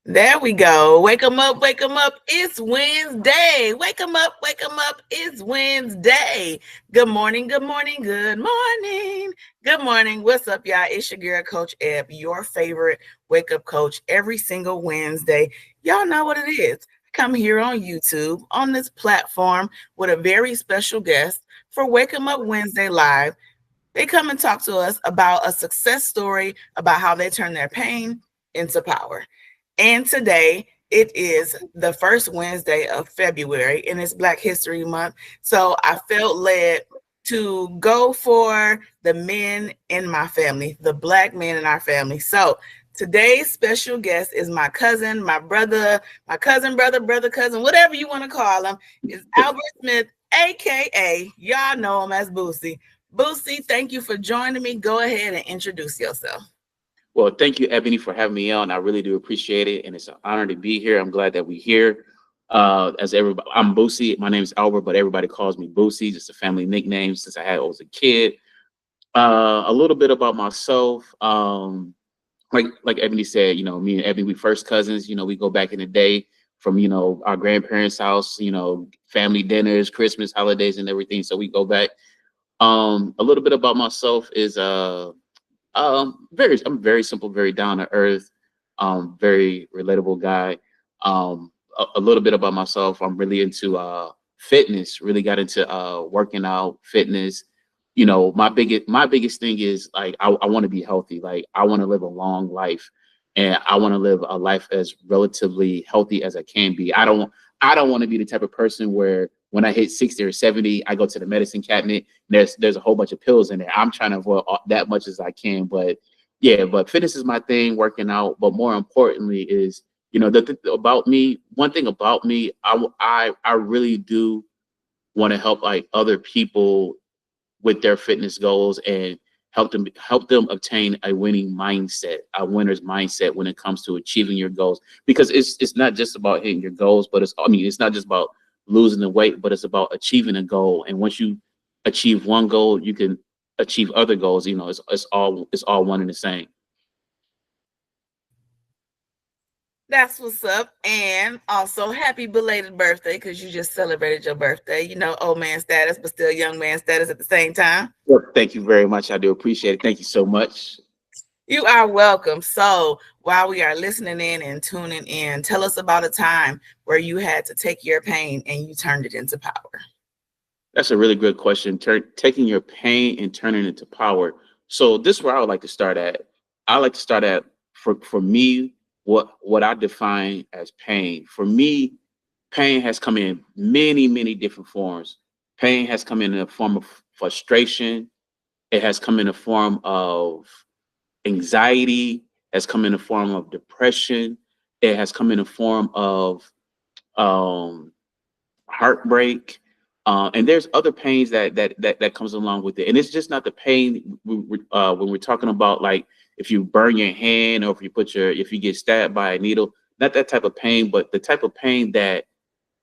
There we go. Wake 'em up, wake 'em up. It's Wednesday. Wake 'em up. It's Wednesday. Good morning, good morning, good morning. Good morning. What's up, y'all? It's your girl, Coach Ebb, your favorite wake up coach every single Wednesday. Y'all know what it is. Come here on YouTube on this platform with a very special guest for Wake 'em Up Wednesday Live. They come and talk to us about a success story about how they turn their pain into power. And today it is the first Wednesday of February and it's Black History Month. So I felt led to go for the men in my family, the Black men in our family. So today's special guest is my cousin, my brother, my cousin, brother, cousin, whatever you want to call him, is Albert Smith, aka y'all know him as Boosie. Boosie, thank you for joining me. Go ahead and introduce yourself. Well, thank you, Ebony, for having me on. I really do appreciate it, and it's an honor to be here. I'm glad that we're here. As everybody, I'm Boosie. My name is Albert, but everybody calls me Boosie. Just a family nickname since I was a kid. A little bit about myself. Like Ebony said, me and Ebony, we first cousins. We go back in the day from our grandparents' house. Family dinners, Christmas, holidays, and everything. So we go back. A little bit about myself is I'm very simple, very down to earth, very relatable guy. A little bit about myself. I'm really into fitness. Really got into working out, fitness. My biggest thing is like I want to be healthy. Like I want to live a long life, and I want to live a life as relatively healthy as I can be. I don't want to be the type of person where when I hit 60 or 70, I go to the medicine cabinet. There's a whole bunch of pills in there. I'm trying to avoid that much as I can. But yeah, but fitness is my thing, working out. But more importantly is, about me. One thing about me, I really do want to help like other people with their fitness goals and help them obtain a winning mindset, a winner's mindset when it comes to achieving your goals. Because it's not just about hitting your goals, but it's not just about losing the weight, but it's about achieving a goal. And once you achieve one goal, you can achieve other goals. It's all one and the same. That's what's up. And also happy belated birthday because you just celebrated your birthday. Old man status, but still young man status at the same time. Well, thank you very much. I do appreciate it. Thank you so much. You are welcome. So while we are listening in and tuning in, tell us about a time where you had to take your pain and you turned it into power. That's a really good question. Taking your pain and turning it into power. So this is where I would like to start at. I like to start at for me what I define as pain. For me, pain has come in many many different forms. Pain has come in a form of frustration. It has come in a form of anxiety. Has come in a form of depression. It has come in a form of um, heartbreak, and there's other pains that comes along with it. And it's just not the pain when we're talking about like if you burn your hand or if you get stabbed by a needle, not that type of pain, but the type of pain that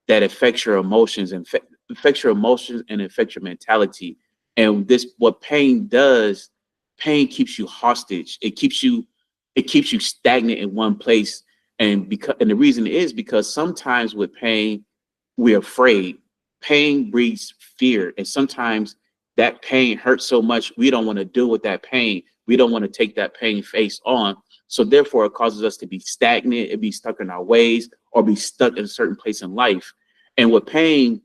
affects your emotions and affects your emotions and affects your mentality. And this what pain does. Pain keeps you hostage. It keeps you stagnant in one place. And the reason is because sometimes with pain we're afraid. Pain breeds fear. And sometimes that pain hurts so much, we don't want to deal with that pain. We don't want to take that pain face on. So therefore, it causes us to be stagnant and be stuck in our ways or be stuck in a certain place in life. And with pain,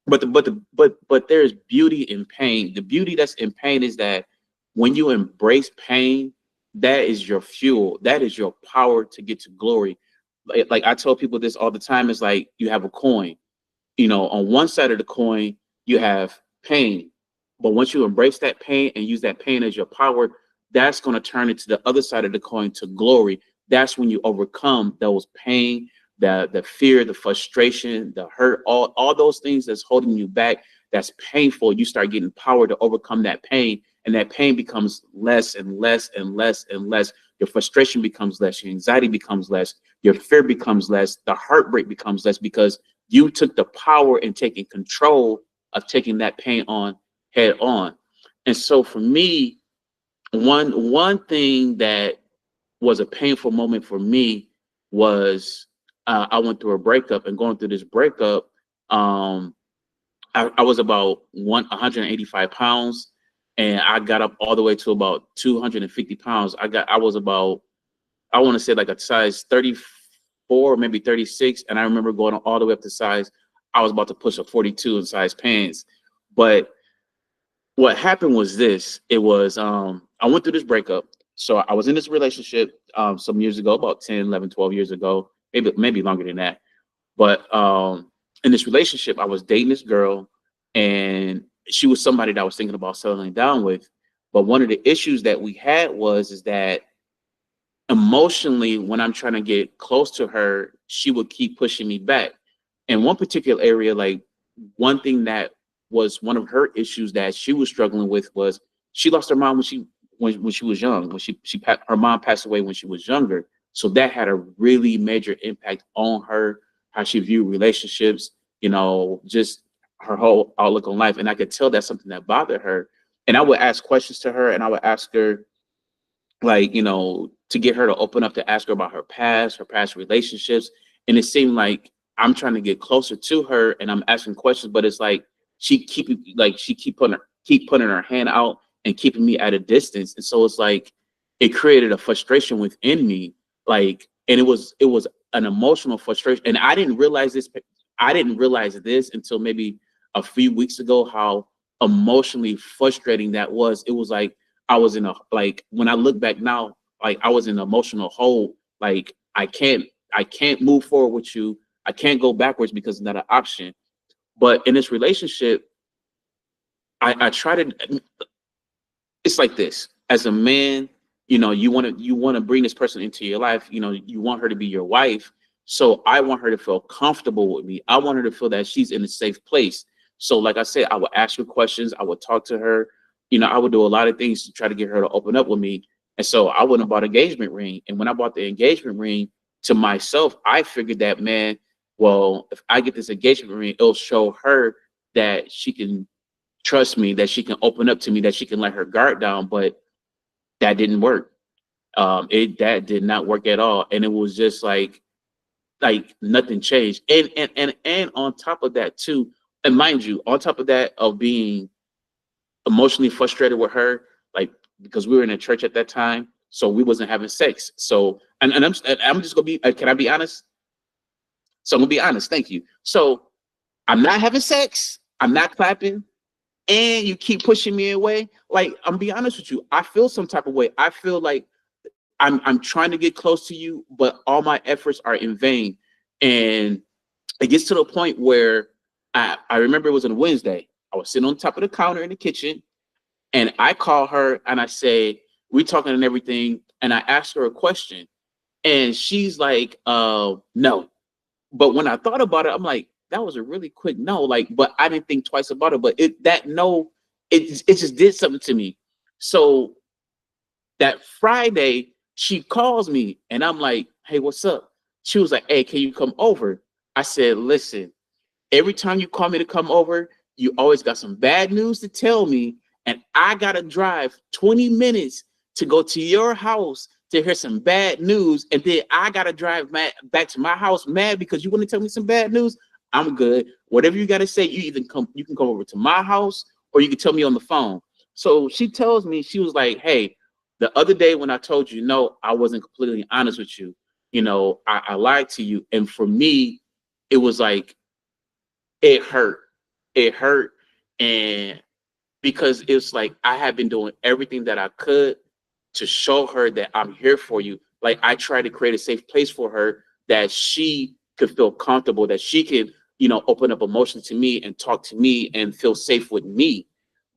but there's beauty in pain. The beauty that's in pain is that when you embrace pain, that is your fuel. That is your power to get to glory. Like I tell people this all the time, is like you have a coin. On one side of the coin, you have pain. But once you embrace that pain and use that pain as your power, that's going to turn into the other side of the coin to glory. That's when you overcome those pain, the fear, the frustration, the hurt, all those things that's holding you back, that's painful. You start getting power to overcome that pain, and that pain becomes less and less and less and less. Your frustration becomes less, your anxiety becomes less, your fear becomes less, the heartbreak becomes less because you took the power and taking control of taking that pain on head on. And so for me, one thing that was a painful moment for me was I went through a breakup, and going through this breakup, um, I was about 185 pounds, and I got up all the way to about 250 pounds. I was about, I want to say like a size 34, maybe 36, and I remember going all the way up to size, I was about to push a 42 in size pants. But what happened was this: it was I went through this breakup. So I was in this relationship some years ago, about 10, 11, 12 years ago, maybe longer than that. But in this relationship, I was dating this girl, and she was somebody that I was thinking about settling down with. But one of the issues that we had was is that emotionally, when I'm trying to get close to her, she would keep pushing me back. In one particular area, like one thing that was one of her issues that she was struggling with was she lost her mom when she was young. When her mom passed away when she was younger. So that had a really major impact on her, how she viewed relationships, just her whole outlook on life. And I could tell that's something that bothered her. And I would ask questions to her, and I would ask her, like, to get her to open up, to ask her about her past relationships. And it seemed like I'm trying to get closer to her, and I'm asking questions, but it's like she keep putting her hand out and keeping me at a distance. And so it's like it created a frustration within me, like, and it was an emotional frustration. And I didn't realize this until maybe a few weeks ago, how emotionally frustrating that was. It was like I was in a, like, when I look back now, like I was in an emotional hole. Like I can't move forward with you. I can't go backwards because it's not an option. But in this relationship, I try to, it's like this. As a man, you want to bring this person into your life. You want her to be your wife. So I want her to feel comfortable with me. I want her to feel that she's in a safe place. So like I said, I would ask her questions. I would talk to her. I would do a lot of things to try to get her to open up with me. And so I went and bought an engagement ring. And when I bought the engagement ring, to myself, I figured that, man, well, if I get this engagement ring, it'll show her that she can trust me, that she can open up to me, that she can let her guard down. But that didn't work. That did not work at all. And it was just like nothing changed. And on top of that too, and mind you, on top of that, of being emotionally frustrated with her, like, because we were in a church at that time, so we wasn't having sex. So and I'm just gonna be, can I be honest? So I'm gonna be honest. Thank you. So I'm not having sex. I'm not clapping, and you keep pushing me away. Like, I'm be honest with you, I feel some type of way. I feel like I'm trying to get close to you, but all my efforts are in vain. And it gets to the point where I remember it was on a Wednesday. I was sitting on top of the counter in the kitchen, and I call her and I say, we talking and everything. And I asked her a question, and she's like, no. But when I thought about it, I'm like, that was a really quick no. Like, but I didn't think twice about it. But that no, it just did something to me. So that Friday, she calls me, and I'm like, hey, what's up? She was like, hey, can you come over? I said, listen, every time you call me to come over, you always got some bad news to tell me, and I gotta drive 20 minutes to go to your house to hear some bad news, and then I gotta drive back to my house mad because you want to tell me some bad news. I'm good. Whatever you gotta say, you can come over to my house, or you can tell me on the phone. So she tells me, she was like, hey, the other day when I told you no, I wasn't completely honest with you. I lied to you, and for me, it was like, it hurt. It hurt. And because it's like I have been doing everything that I could to show her that I'm here for you. Like, I tried to create a safe place for her, that she could feel comfortable, that she could, open up emotions to me and talk to me and feel safe with me.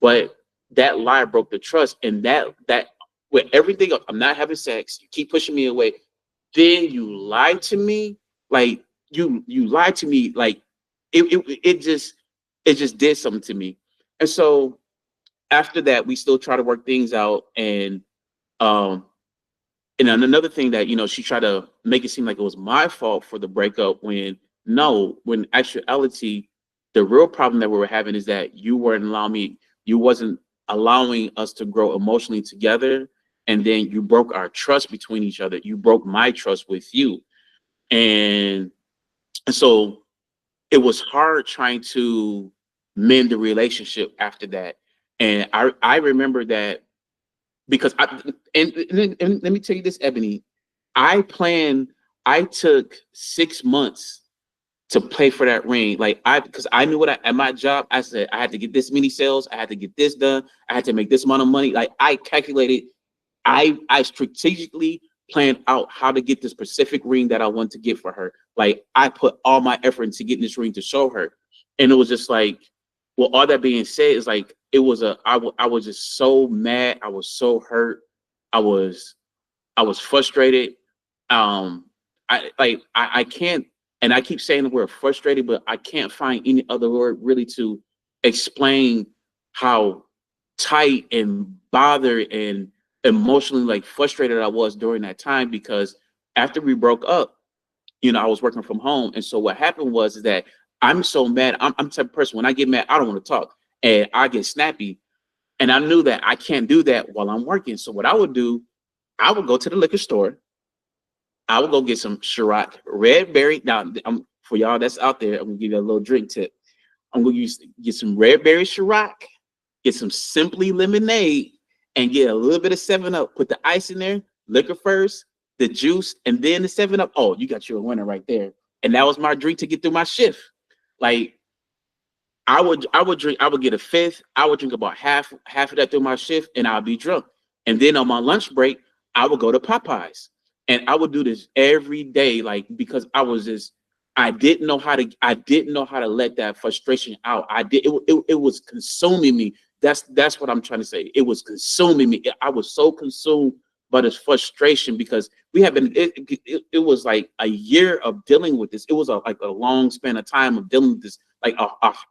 But that lie broke the trust. And that with everything, I'm not having sex, you keep pushing me away. Then you lied to me. Like, you lied to me. Like, it just did something to me. And so after that, we still try to work things out. Um and then another thing that, she tried to make it seem like it was my fault for the breakup, when no, when actuality, the real problem that we were having is that you wasn't allowing us to grow emotionally together. And then you broke our trust between each other. You broke my trust with you. And, and so it was hard trying to mend the relationship after that. And I remember that because and let me tell you this, Ebony, I planned, I took 6 months to pay for that ring. Like because I knew what at my job, I said I had to get this many sales, I had to get this done, I had to make this amount of money. Like I calculated, I strategically planned out how to get this specific ring that I want to get for her. Like I put all my effort into getting this ring to show her, and it was just like, well, all that being said is like it was I was just so mad, I was so hurt, I was I was frustrated. I can't, and I keep saying the word frustrated, but I can't find any other word really to explain how tight and bothered and emotionally like frustrated I was during that time, because after we broke up, I was working from home. And so what happened was is that I'm so mad. I'm the type of person, when I get mad, I don't want to talk and I get snappy. And I knew that I can't do that while I'm working. So what I would do, I would go to the liquor store. I would go get some Ciroc red berry. Now, for y'all that's out there, I'm gonna give you a little drink tip. I'm gonna get some red berry Ciroc, get some Simply lemonade, and get a little bit of 7 Up. Put the ice in there, liquor first, the juice, and then the 7 Up. Oh, you got your winner right there. And that was my drink to get through my shift. Like I would drink, I would get a fifth, I would drink about half of that through my shift, and I'll be drunk. And then on my lunch break, I would go to Popeyes. And I would do this every day, like because I didn't know how to let that frustration out. It was consuming me. That's what I'm trying to say. It was consuming me. I was so consumed by this frustration because we have been it was like a year of dealing with this. It was like a long span of time of dealing with this, like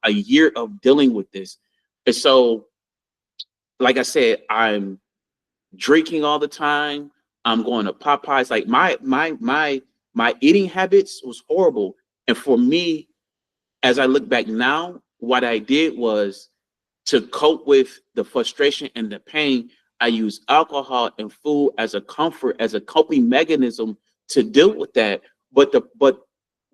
a year of dealing with this. And so, like I said, I'm drinking all the time. I'm going to Popeyes. Like my eating habits was horrible. And for me, as I look back now, what I did was, to cope with the frustration and the pain, I use alcohol and food as a comfort, as a coping mechanism to deal with that. But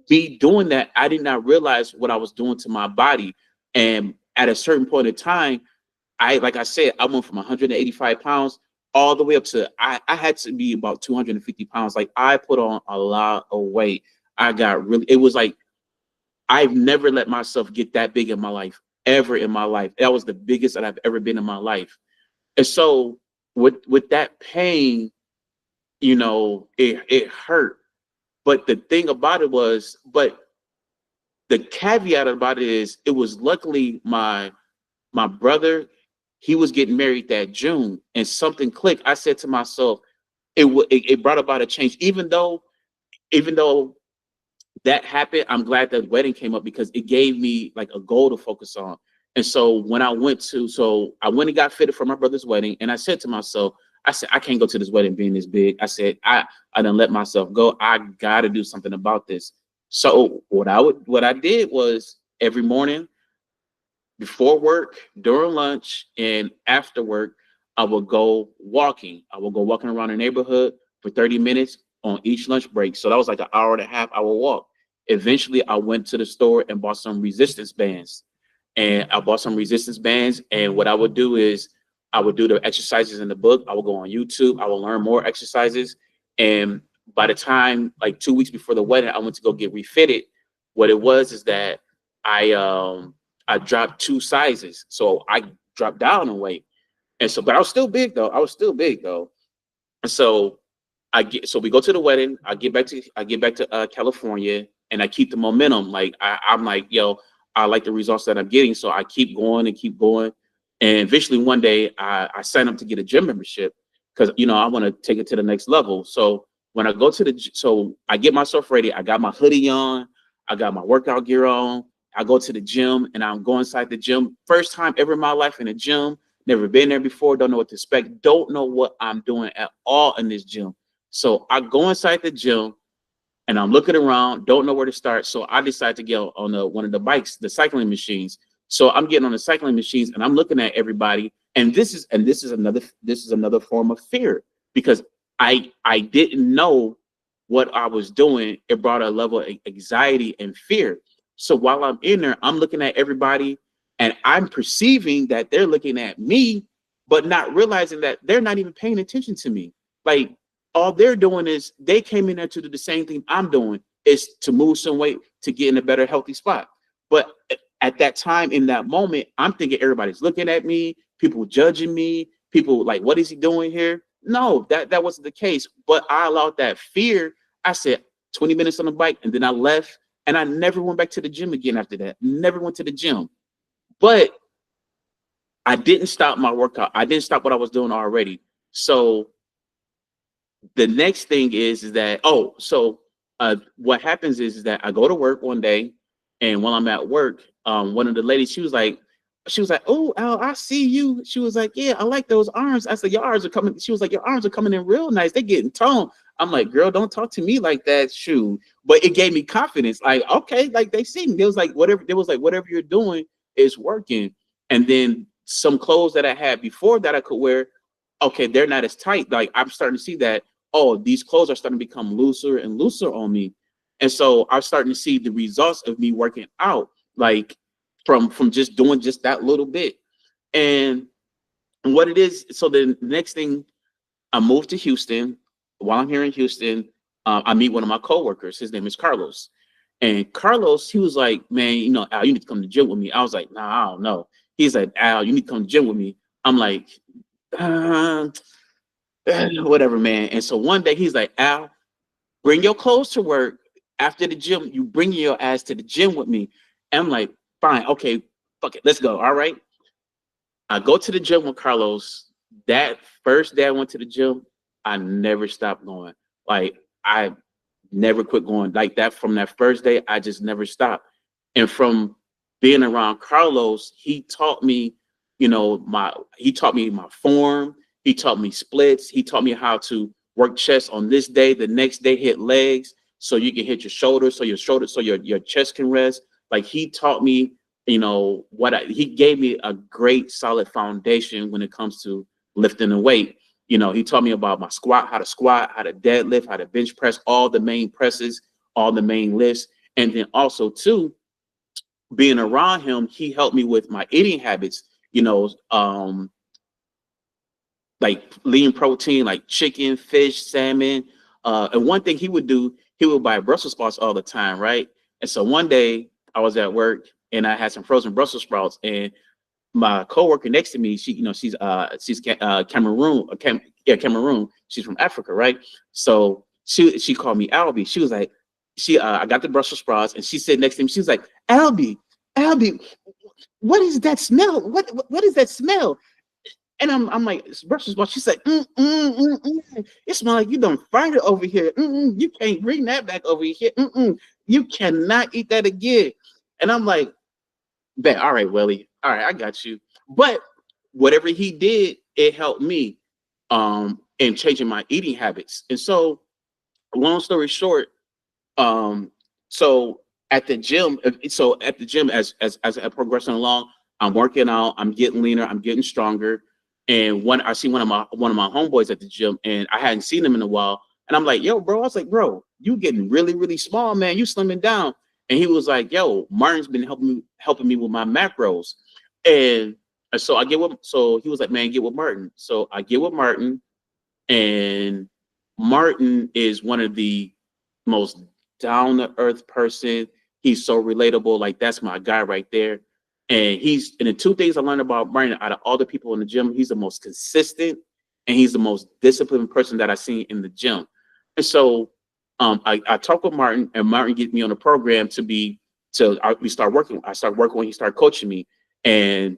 me doing that, I did not realize what I was doing to my body. And at a certain point in time, like I said, I went from 185 pounds all the way up to I had to be about 250 pounds. Like I put on a lot of weight. It was like I've never let myself get that big in my life, ever in my life. That was the biggest that I've ever been in my life. And so with that pain, it hurt. But the thing about it was, but the caveat about it is, it was luckily my brother, he was getting married that June, and something clicked. I said to myself, it brought about a change. Even though that happened, I'm glad that wedding came up because it gave me like a goal to focus on. And so when I went and got fitted for my brother's wedding, and I said to myself, I said, I can't go to this wedding being this big. I said, I done let myself go. I gotta do something about this. So what I did was, every morning before work, during lunch, and after work, I would go walking. I would go walking around the neighborhood for 30 minutes on each lunch break. So that was like an hour and a half I would walk. Eventually, I went to the store and bought some resistance bands. And what I would do is, I would do the exercises in the book. I would go on YouTube. I would learn more exercises. And by the time, like 2 weeks before the wedding, I went to go get refitted. What it was is that I dropped 2 sizes, so I dropped down in weight. And so, but I was still big though. And so we go to the wedding. I get back to California, and I keep the momentum. Like I'm like, yo, I like the results that I'm getting, so I keep going and keep going. And eventually, one day, I sign up to get a gym membership because I want to take it to the next level. So when I go to so I get myself ready. I got my hoodie on. I got my workout gear on. I go to the gym, and I'm going inside the gym. First time ever in my life in a gym. Never been there before. Don't know what to expect. Don't know what I'm doing at all in this gym. So I go inside the gym, and I'm looking around. Don't know where to start. So I decide to get on one of the bikes, the cycling machines. So I'm getting on the cycling machines, and I'm looking at everybody. And this is another form of fear, because I didn't know what I was doing, it brought a level of anxiety and fear. So while I'm in there, I'm looking at everybody and I'm perceiving that they're looking at me, but not realizing that they're not even paying attention to me. Like all they're doing is they came in there to do the same thing I'm doing, is to move some weight to get in a better healthy spot. But at that time, in that moment, I'm thinking everybody's looking at me, people judging me, people like, what is he doing here? No, that wasn't the case. But I allowed that fear. I said 20 minutes on the bike, and then I left, and I never went back to the gym again after that. Never went to the gym. But I didn't stop my workout. I didn't stop what I was doing already. So the next thing is that, what happens is that I go to work one day, and while I'm at work, one of the ladies, she was like, "Oh, Al, I see you." She was like, "Yeah, I like those arms." I said, "Your arms are coming." She was like, "Your arms are coming in real nice. They're getting toned." I'm like, "Girl, don't talk to me like that." Shoot. But it gave me confidence. Like, okay, like they see me. It was like whatever you're doing is working. And then some clothes that I had before that I could wear, okay, they're not as tight. Like I'm starting to see that, oh, these clothes are starting to become looser and looser on me. And so I'm starting to see the results of me working out, like from just doing just that little bit. And what it is, so then the next thing, I moved to Houston. While I'm here in Houston, I meet one of my coworkers. His name is Carlos. And Carlos, he was like, "Man, Al, you need to come to the gym with me." I was like, "Nah, I don't know." He's like, "Al, you need to come to the gym with me." I'm like, uh, whatever, man. And so one day he's like, "Al, bring your clothes to work. After the gym, you bring your ass to the gym with me." And I'm like, "Fine, okay, fuck it, let's go." All right. I go to the gym with Carlos. That first day I went to the gym, I never stopped going. Like I never quit going. Like that from that first day, I just never stopped. And from being around Carlos, he taught me my form. He taught me splits. He taught me how to work chest on this day. The next day, hit legs so you can hit your shoulders, so your chest can rest. Like he taught me, he gave me a great solid foundation when it comes to lifting the weight. He taught me about my squat, how to deadlift, how to bench press, all the main presses, all the main lifts. And then also too, being around him, he helped me with my eating habits, like lean protein, like chicken, fish, salmon. And one thing he would do, he would buy Brussels sprouts all the time, right? And so one day I was at work and I had some frozen Brussels sprouts, and my coworker next to me, she's Cameroon, Cameroon. She's from Africa, right? So she called me Albie. She was like, I got the Brussels sprouts, and she said next to me, she was like, Albie, what is that smell? What is that smell? And I'm like, it's Brussels sprouts. She's like, it smells like you done fried it over here. You can't bring that back over here. You cannot eat that again. And I'm like, bet, all right, Willie, all right, I got you. But whatever he did, it helped me in changing my eating habits. And so, long story short, so at the gym, as I'm progressing along, I'm working out, I'm getting leaner, I'm getting stronger. And I see one of my homeboys at the gym, and I hadn't seen him in a while. And I'm like, "Yo, bro," I was like, "Bro, you getting really, really small, man. You slimming down." And he was like, "Yo, Martin's been helping me with my macros." And so he was like, "Man, get with Martin." So I get with Martin, and Martin is one of the most down to earth person. He's so relatable. Like that's my guy right there. And the two things I learned about Martin, out of all the people in the gym, he's the most consistent and he's the most disciplined person that I've seen in the gym. And so I talked with Martin, and Martin get me on the program we start working. I start working when he started coaching me. And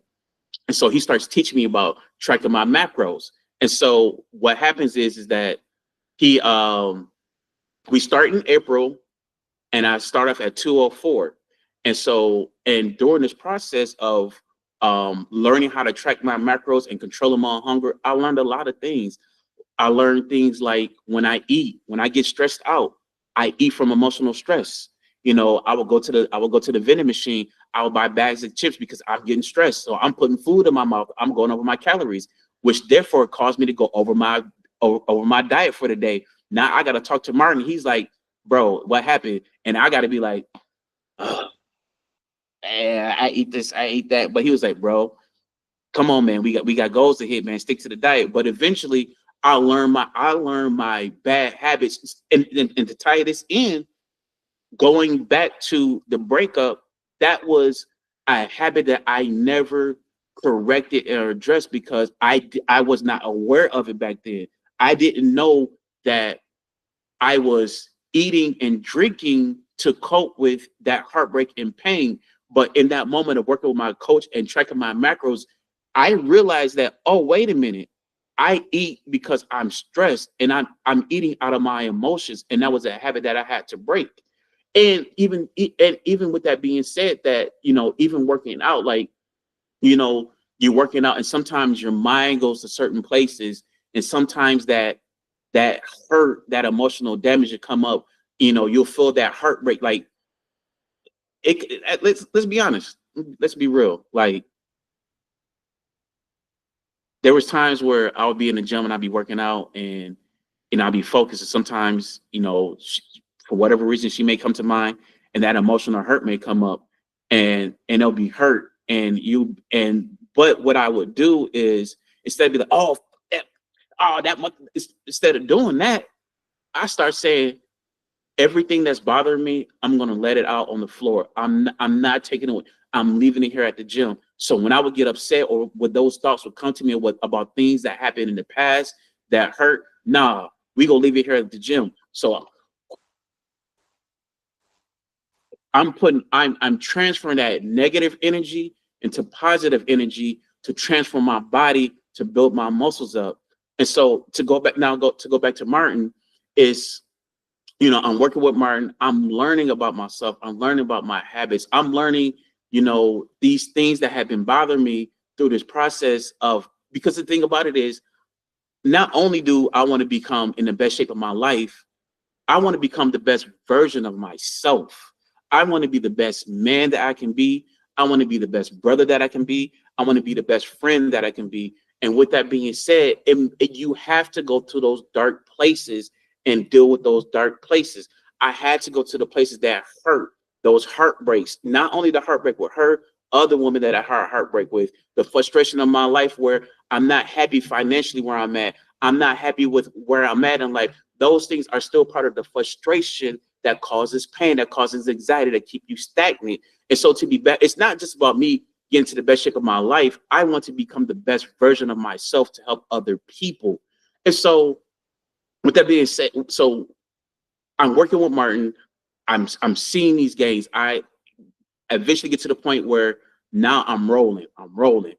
so he starts teaching me about tracking my macros. And so what happens is that he we start in April, and I start off at 204. And during this process of learning how to track my macros and controlling my hunger, I learned a lot of things. I learned things like when I get stressed out, I eat from emotional stress. I will go to the vending machine. I will buy bags of chips because I'm getting stressed. So I'm putting food in my mouth. I'm going over my calories, which therefore caused me to go over my diet for the day. Now I got to talk to Martin. He's like, bro, what happened? And I got to be like, oh, I eat this, I eat that. But he was like, bro, come on, man, we got goals to hit, man. Stick to the diet. But eventually, I learned my bad habits, and to tie this in, going back to the breakup, that was a habit that I never corrected or addressed because I was not aware of it back then. I didn't know that I was eating and drinking to cope with that heartbreak and pain. But in that moment of working with my coach and tracking my macros, I realized that, oh, wait a minute. I eat because I'm stressed and I'm eating out of my emotions. And that was a habit that I had to break. And even with that being said, that, even working out, like, you know, you're working out and sometimes your mind goes to certain places, and sometimes that hurt, that emotional damage to come up, you'll feel that heartbreak. Like let's be honest. Let's be real. Like there was times where I would be in the gym and I'd be working out and I'd be focused. And sometimes, for whatever reason, she may come to mind, and that emotional hurt may come up, and it'll be hurt. But what I would do is, instead of be like, that much, instead of doing that, I start saying, everything that's bothering me, I'm gonna let it out on the floor. I'm not taking it. I'm leaving it here at the gym. So when I would get upset, or when those thoughts would come to me about things that happened in the past that hurt, nah, we gonna leave it here at the gym. So I'm transferring that negative energy into positive energy to transform my body, to build my muscles up. And so to go back to Martin is, I'm working with Martin. I'm learning about myself. I'm learning about my habits. I'm learning, these things that have been bothering me through this process of, because the thing about it is, not only do I want to become in the best shape of my life, I want to become the best version of myself. I want to be the best man that I can be. I want to be the best brother that I can be. I want to be the best friend that I can be. And with that being said, you have to go to those dark places and deal with those dark places. I had to go to the places that hurt, those heartbreaks, not only the heartbreak with her, other women that I had heartbreak with, the frustration of my life where I'm not happy financially where I'm at. I'm not happy with where I'm at in life. Those things are still part of the frustration that causes pain, that causes anxiety, that keep you stagnant. And so to be better, it's not just about me getting to the best shape of my life. I want to become the best version of myself to help other people. And so with that being said, so I'm working with Martin. I'm seeing these gains. I eventually get to the point where now I'm rolling. I'm rolling.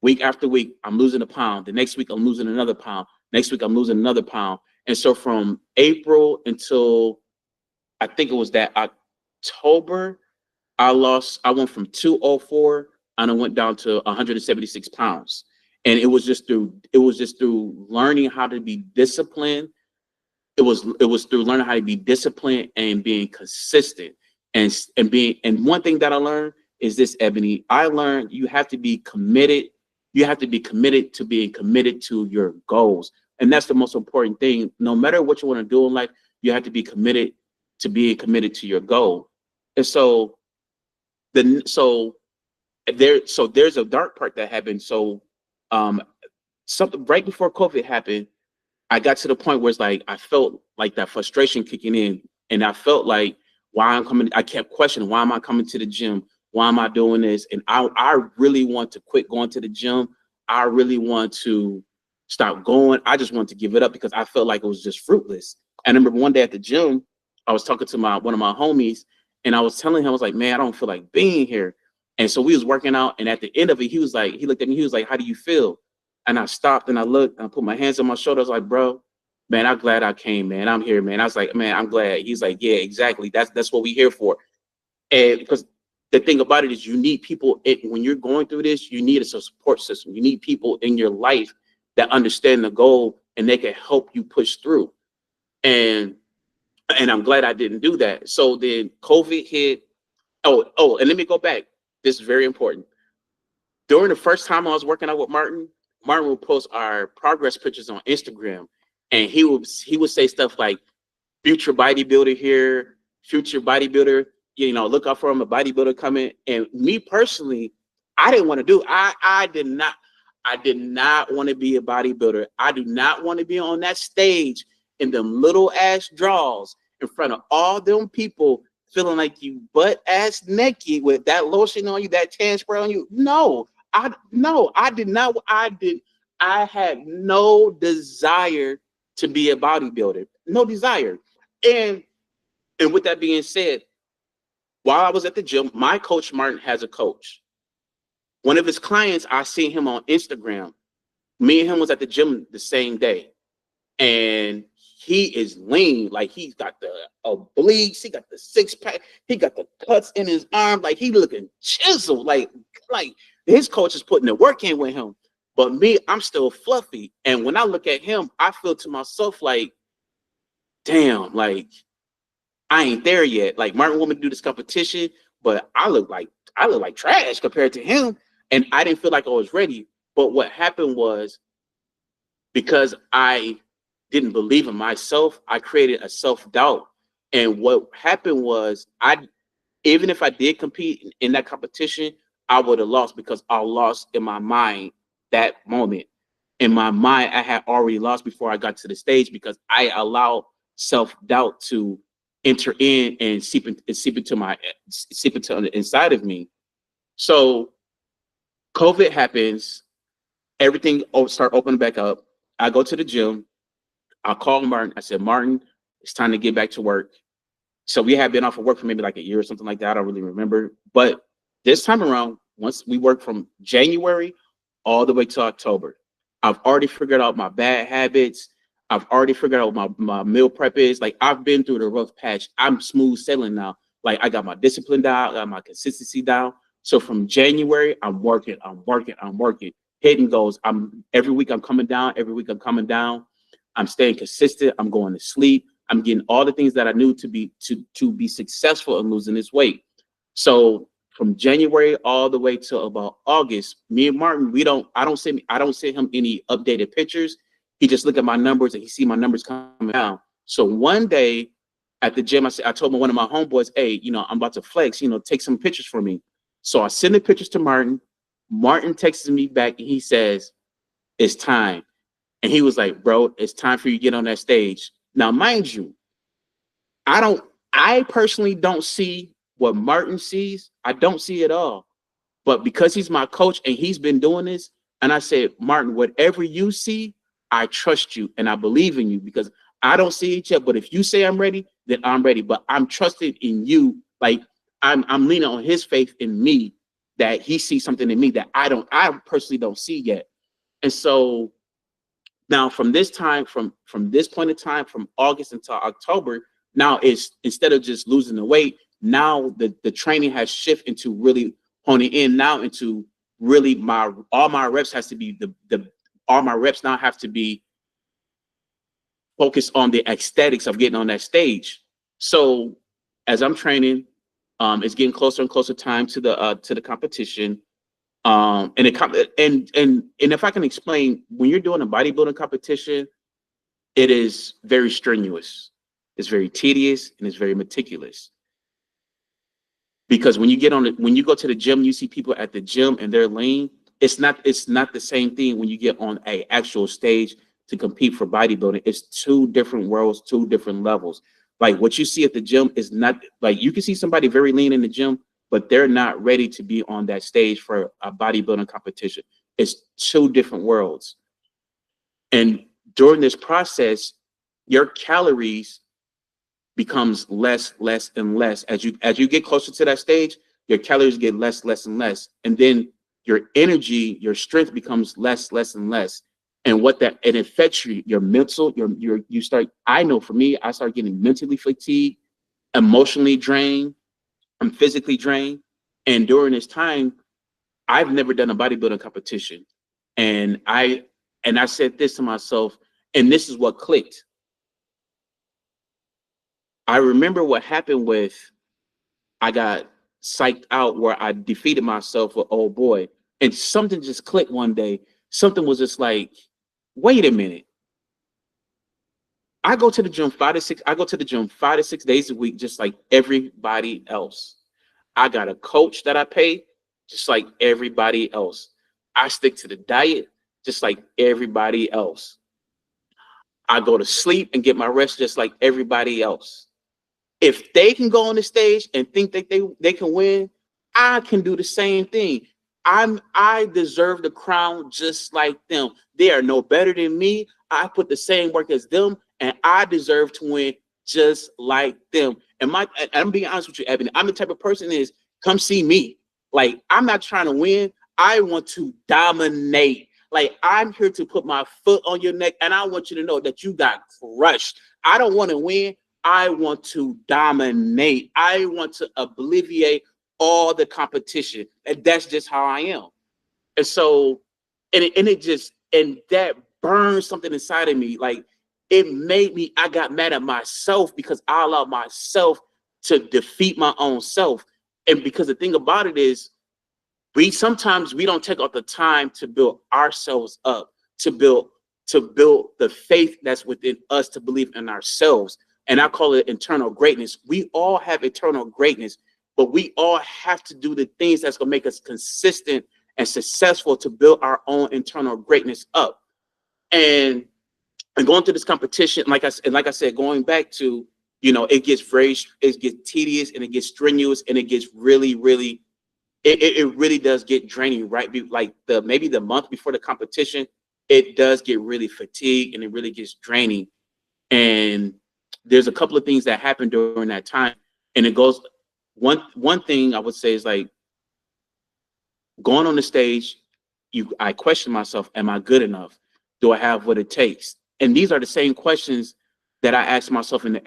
Week after week, I'm losing a pound. The next week, I'm losing another pound. Next week, I'm losing another pound. And so from April until I think it was that October, I went from 204 and I went down to 176 pounds. And it was just through learning how to be disciplined. It was through learning how to be disciplined and being consistent. And one thing that I learned is this, Ebony. I learned you have to be committed. You have to be committed to being committed to your goals. And that's the most important thing. No matter what you want to do in life, you have to be committed to being committed to your goal. And so there's a dark part that happened. So um something right before COVID happened, I got to the point where it's like I felt like that frustration kicking in, and I felt like, why I'm coming. I kept questioning, why am I coming to the gym? Why am I doing this? And I really want to quit going to the gym. I really want to stop going. I just wanted to give it up because I felt like it was just fruitless. And I remember one day at the gym, I was talking to one of my homies, and I was telling him, I was like, man, I don't feel like being here. And so we was working out, and at the end of it, he looked at me, he was like, how do you feel? And I stopped and I looked and I put my hands on my shoulders. I was like, bro, man, I'm glad I came, man. I'm here, man. I was like, man, I'm glad. He's like, yeah, exactly. That's what we here for. And because the thing about it is, you need people when you're going through this, you need a support system. You need people in your life that understand the goal and they can help you push through. And I'm glad I didn't do that. So then COVID hit. And let me go back. This is very important. During the first time I was working out with Martin, Martin will post our progress pictures on Instagram. and he would say stuff like future bodybuilder here, future bodybuilder, look out for him, a bodybuilder coming. And me personally, I didn't want to do. I did not want to be a bodybuilder. I do not want to be on that stage in them little ass draws in front of all them people feeling like you butt ass naked with that lotion on you, that tan spray on you. No, I did not. I had no desire to be a bodybuilder. No desire. And and with that being said, while I was at the gym, my coach Martin has a coach. One of his clients, I seen him on Instagram. Me and him was at the gym the same day, and he is lean. Like he's got the obliques, he got the six pack, he got the cuts in his arm. Like he looking chiseled. Like his coach is putting the work in with him. But me, I'm still fluffy. And when I look at him, I feel to myself like, damn, like I ain't there yet. Like Martin want me to do this competition, but I look like trash compared to him. And I didn't feel like I was ready. But what happened was because I didn't believe in myself, I created a self-doubt. And what happened was even if I did compete in that competition, I would have lost because I lost in my mind that moment. In my mind, I had already lost before I got to the stage because I allowed self-doubt to enter in and seep into the inside of me. So COVID happens, everything start opening back up. I go to the gym. I call Martin. I said, Martin, it's time to get back to work. So we had been off of work for maybe like a year or something like that. I don't really remember. But this time around, once we worked from January all the way to October, I've already figured out my bad habits. I've already figured out what my meal prep is. Like I've been through the rough patch. I'm smooth sailing now. Like I got my discipline down, I got my consistency down. So from January, I'm working, hitting goals. I'm every week I'm coming down, every week I'm coming down. I'm staying consistent. I'm going to sleep. I'm getting all the things that I knew to be successful in losing this weight. So from January all the way to about August, me and Martin, I don't send him any updated pictures. He just look at my numbers and he see my numbers coming down. So one day at the gym, I told one of my homeboys, hey, I'm about to flex, take some pictures for me. So I send the pictures to Martin. Martin texts me back and he says, it's time. And he was like, bro, it's time for you to get on that stage. Now, mind you, I personally don't see what Martin sees. I don't see it all. But because he's my coach and he's been doing this, and I said, Martin, whatever you see, I trust you and I believe in you because I don't see it yet. But if you say I'm ready, then I'm ready. But I'm trusted in you. Like I'm leaning on his faith in me that he sees something in me that I personally don't see yet. And so now from this time, from this point in time, from August until October, now it's instead of just losing the weight, now the training has shifted into really honing in now into really all my reps has to be the all my reps now have to be focused on the aesthetics of getting on that stage. So as I'm training, it's getting closer and closer time to the competition. And if I can explain, when you're doing a bodybuilding competition, it is very strenuous, it's very tedious, and it's very meticulous. Because when you go to the gym, you see people at the gym and they're lean. It's not the same thing when you get on a actual stage to compete for bodybuilding. It's two different worlds, two different levels. Like what you see at the gym is not like you can see somebody very lean in the gym, but they're not ready to be on that stage for a bodybuilding competition. It's two different worlds. And during this process, your calories becomes less and less. As you get closer to that stage, your calories get less and less. And then your energy, your strength becomes less and less. And what that it affects your mental, you start, I know for me, I start getting mentally fatigued, emotionally drained, I'm physically drained. And during this time, I've never done a bodybuilding competition. And I said this to myself, and this is what clicked. I remember what happened with I got psyched out where I defeated myself with old boy. And something just clicked one day. Something was just like, wait a minute. I go to the gym 5 to 6. I go to the gym 5 to 6 days a week, just like everybody else. I got a coach that I pay, just like everybody else. I stick to the diet, just like everybody else. I go to sleep and get my rest, just like everybody else. If they can go on the stage and think that they can win, I can do the same thing. I deserve the crown just like them. They are no better than me. I put the same work as them, and I deserve to win just like them. And I'm being honest with you, Ebony. I'm the type of person is come see me. Like I'm not trying to win. I want to dominate. Like I'm here to put my foot on your neck, and I want you to know that you got crushed. I don't want to win. I want to dominate. I want to obliviate all the competition. And that's just how I am. And so, and that burned something inside of me. Like it made me, I got mad at myself because I allowed myself to defeat my own self. And because the thing about it is, sometimes we don't take out the time to build ourselves up, to build the faith that's within us, to believe in ourselves. And I call it internal greatness. We all have eternal greatness, but we all have to do the things that's going to make us consistent and successful to build our own internal greatness up. And going through this competition, like I said, going back to, it gets tedious and it gets strenuous and it gets really, really, it really does get draining, right? Like maybe the month before the competition, it does get really fatigued and it really gets draining. And there's a couple of things that happen during that time. And it goes, one thing I would say is like going on the stage, I question myself, am I good enough? Do I have what it takes? And these are the same questions that I ask myself in the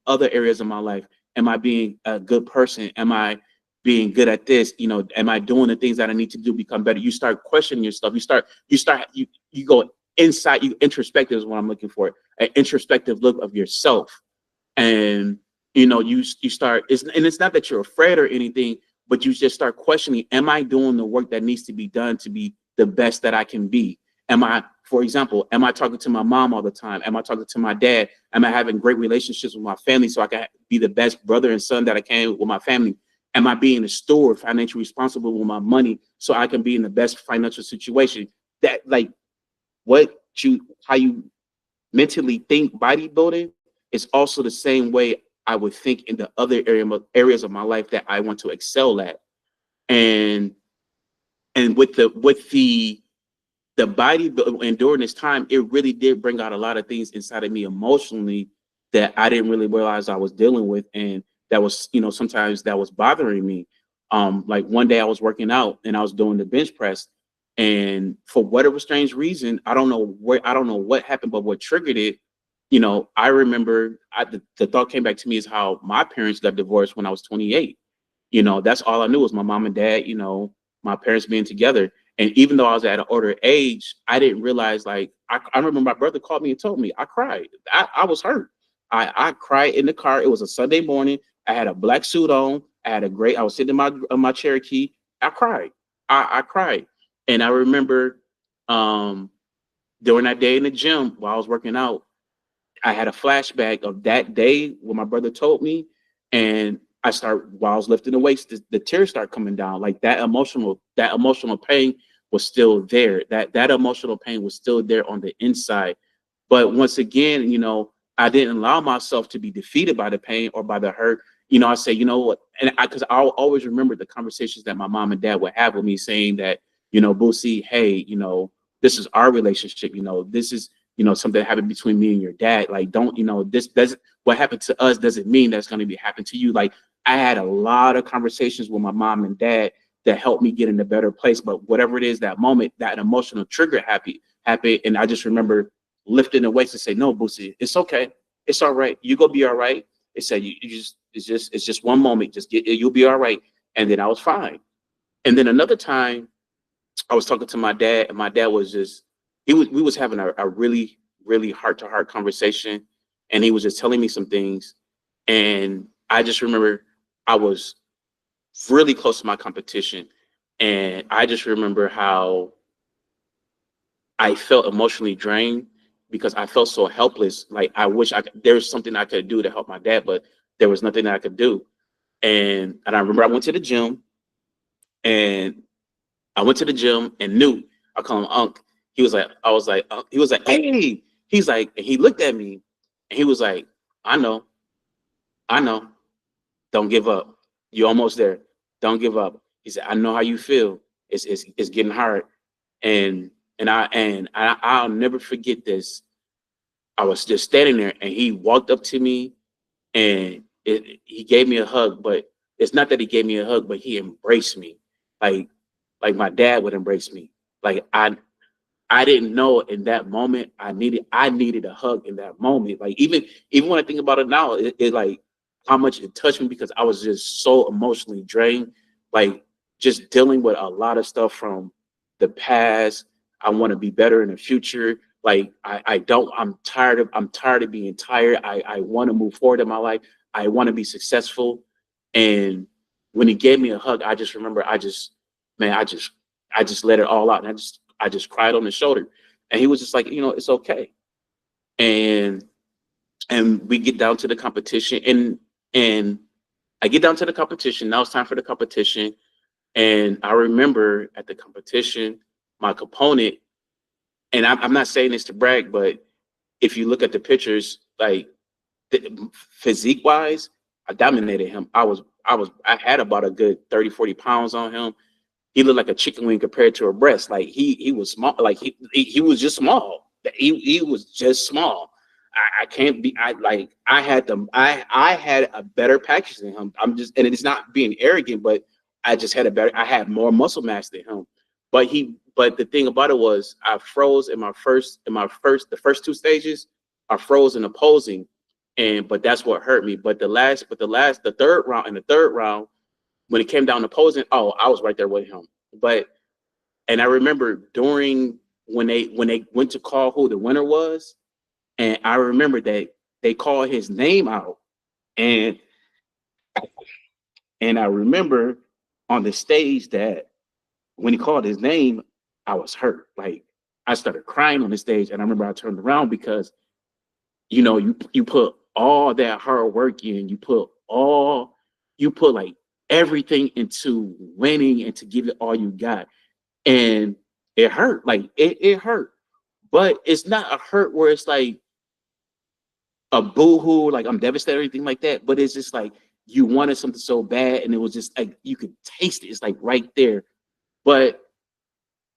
other areas of my life. Am I being a good person? Am I being good at this? Am I doing the things that I need to do to become better? You start questioning yourself. You go inside, introspective is what I'm looking for, an introspective look of yourself. And you start, it's not that you're afraid or anything, but you just start questioning, am I doing the work that needs to be done to be the best that I can be? For example, am I talking to my mom all the time? Am I talking to my dad? Am I having great relationships with my family so I can be the best brother and son that I can with my family? Am I being a steward, financially responsible with my money so I can be in the best financial situation? That like how you mentally think bodybuilding is also the same way I would think in the other areas of my life that I want to excel at. And with the body, and during this time, it really did bring out a lot of things inside of me emotionally that I didn't really realize I was dealing with, and that was, sometimes that was bothering me. Like one day I was working out and I was doing the bench press, and for whatever strange reason, I don't know what happened, but what triggered it, I remember the thought came back to me is how my parents got divorced when I was 28. That's all I knew was my mom and dad, my parents being together. And even though I was at an older age, I didn't realize, like, I remember my brother called me and told me, I cried. I was hurt. I cried in the car. It was a Sunday morning. I had a black suit on. I was sitting in my Cherokee. I cried. I cried. And I remember during that day in the gym while I was working out, I had a flashback of that day when my brother told me, and while I was lifting the weights, the tears start coming down. Like that emotional pain was still there. That emotional pain was still there on the inside. But once again, I didn't allow myself to be defeated by the pain or by the hurt. I say, what, and because I'll always remember the conversations that my mom and dad would have with me saying that, Boosie, hey, this is our relationship. This is, something that happened between me and your dad. Like, don't, this doesn't, what happened to us doesn't mean that's going to be happen to you. Like, I had a lot of conversations with my mom and dad that helped me get in a better place. But whatever it is, that moment, that emotional trigger happened. And I just remember lifting the weights and say, no, Boosie, it's okay. It's all right. You go be all right. It said, it's just one moment. Just you'll be all right. And then I was fine. And then another time I was talking to my dad, and my dad was just, we was having a really, really heart to heart conversation. And he was just telling me some things. And I just remember I was really close to my competition. And I just remember how I felt emotionally drained. because I felt so helpless. Like I wish there was something I could do to help my dad, but there was nothing that I could do. And I remember I went to the gym, and I went to the gym and knew I call him Unc. He was like, I was like, he was like, hey, he's like, and he looked at me and he was like, I know, I know, don't give up. You're almost there. Don't give up. He said, I know how you feel. It's getting hard. And I'll never forget this. I was just standing there and he walked up to me and he gave me a hug, but it's not that he gave me a hug, but he embraced me. Like like my dad would embrace me. Like I didn't know in that moment I needed a hug in that moment. Like even when I think about it now, it like how much it touched me because I was just so emotionally drained. Like just dealing with a lot of stuff from the past. I want to be better in the future. Like I don't I'm tired of being tired. I want to move forward in my life. I want to be successful. And when he gave me a hug, I just remember man, I just let it all out. And I just cried on his shoulder. And he was just like, it's okay. And we get down to the competition and I get down to the competition. Now it's time for the competition. And I remember at the competition, my opponent, and I'm not saying this to brag, but if you look at the pictures, like physique wise, I dominated him. I had about a good 30, 40 pounds on him. He looked like a chicken wing compared to a breast. Like he was small. Like he was just small. He was just small. I can't be. I had a better package than him. And it's not being arrogant, but I just had a better. I had more muscle mass than him. But the thing about it was I froze the first two stages. I froze in opposing, but that's what hurt me. The third round when it came down to posing, oh, I was right there with him. But and I remember during when they went to call who the winner was, and I remember that they called his name out, and I remember on the stage that when he called his name, I was hurt. Like I started crying on the stage, and I remember I turned around because you put all that hard work in, you put like everything into winning and to give it all you got. And it hurt. Like it hurt. But it's not a hurt where it's like a boohoo, like I'm devastated or anything like that. But it's just like you wanted something so bad and it was just like you could taste it. It's like right there. But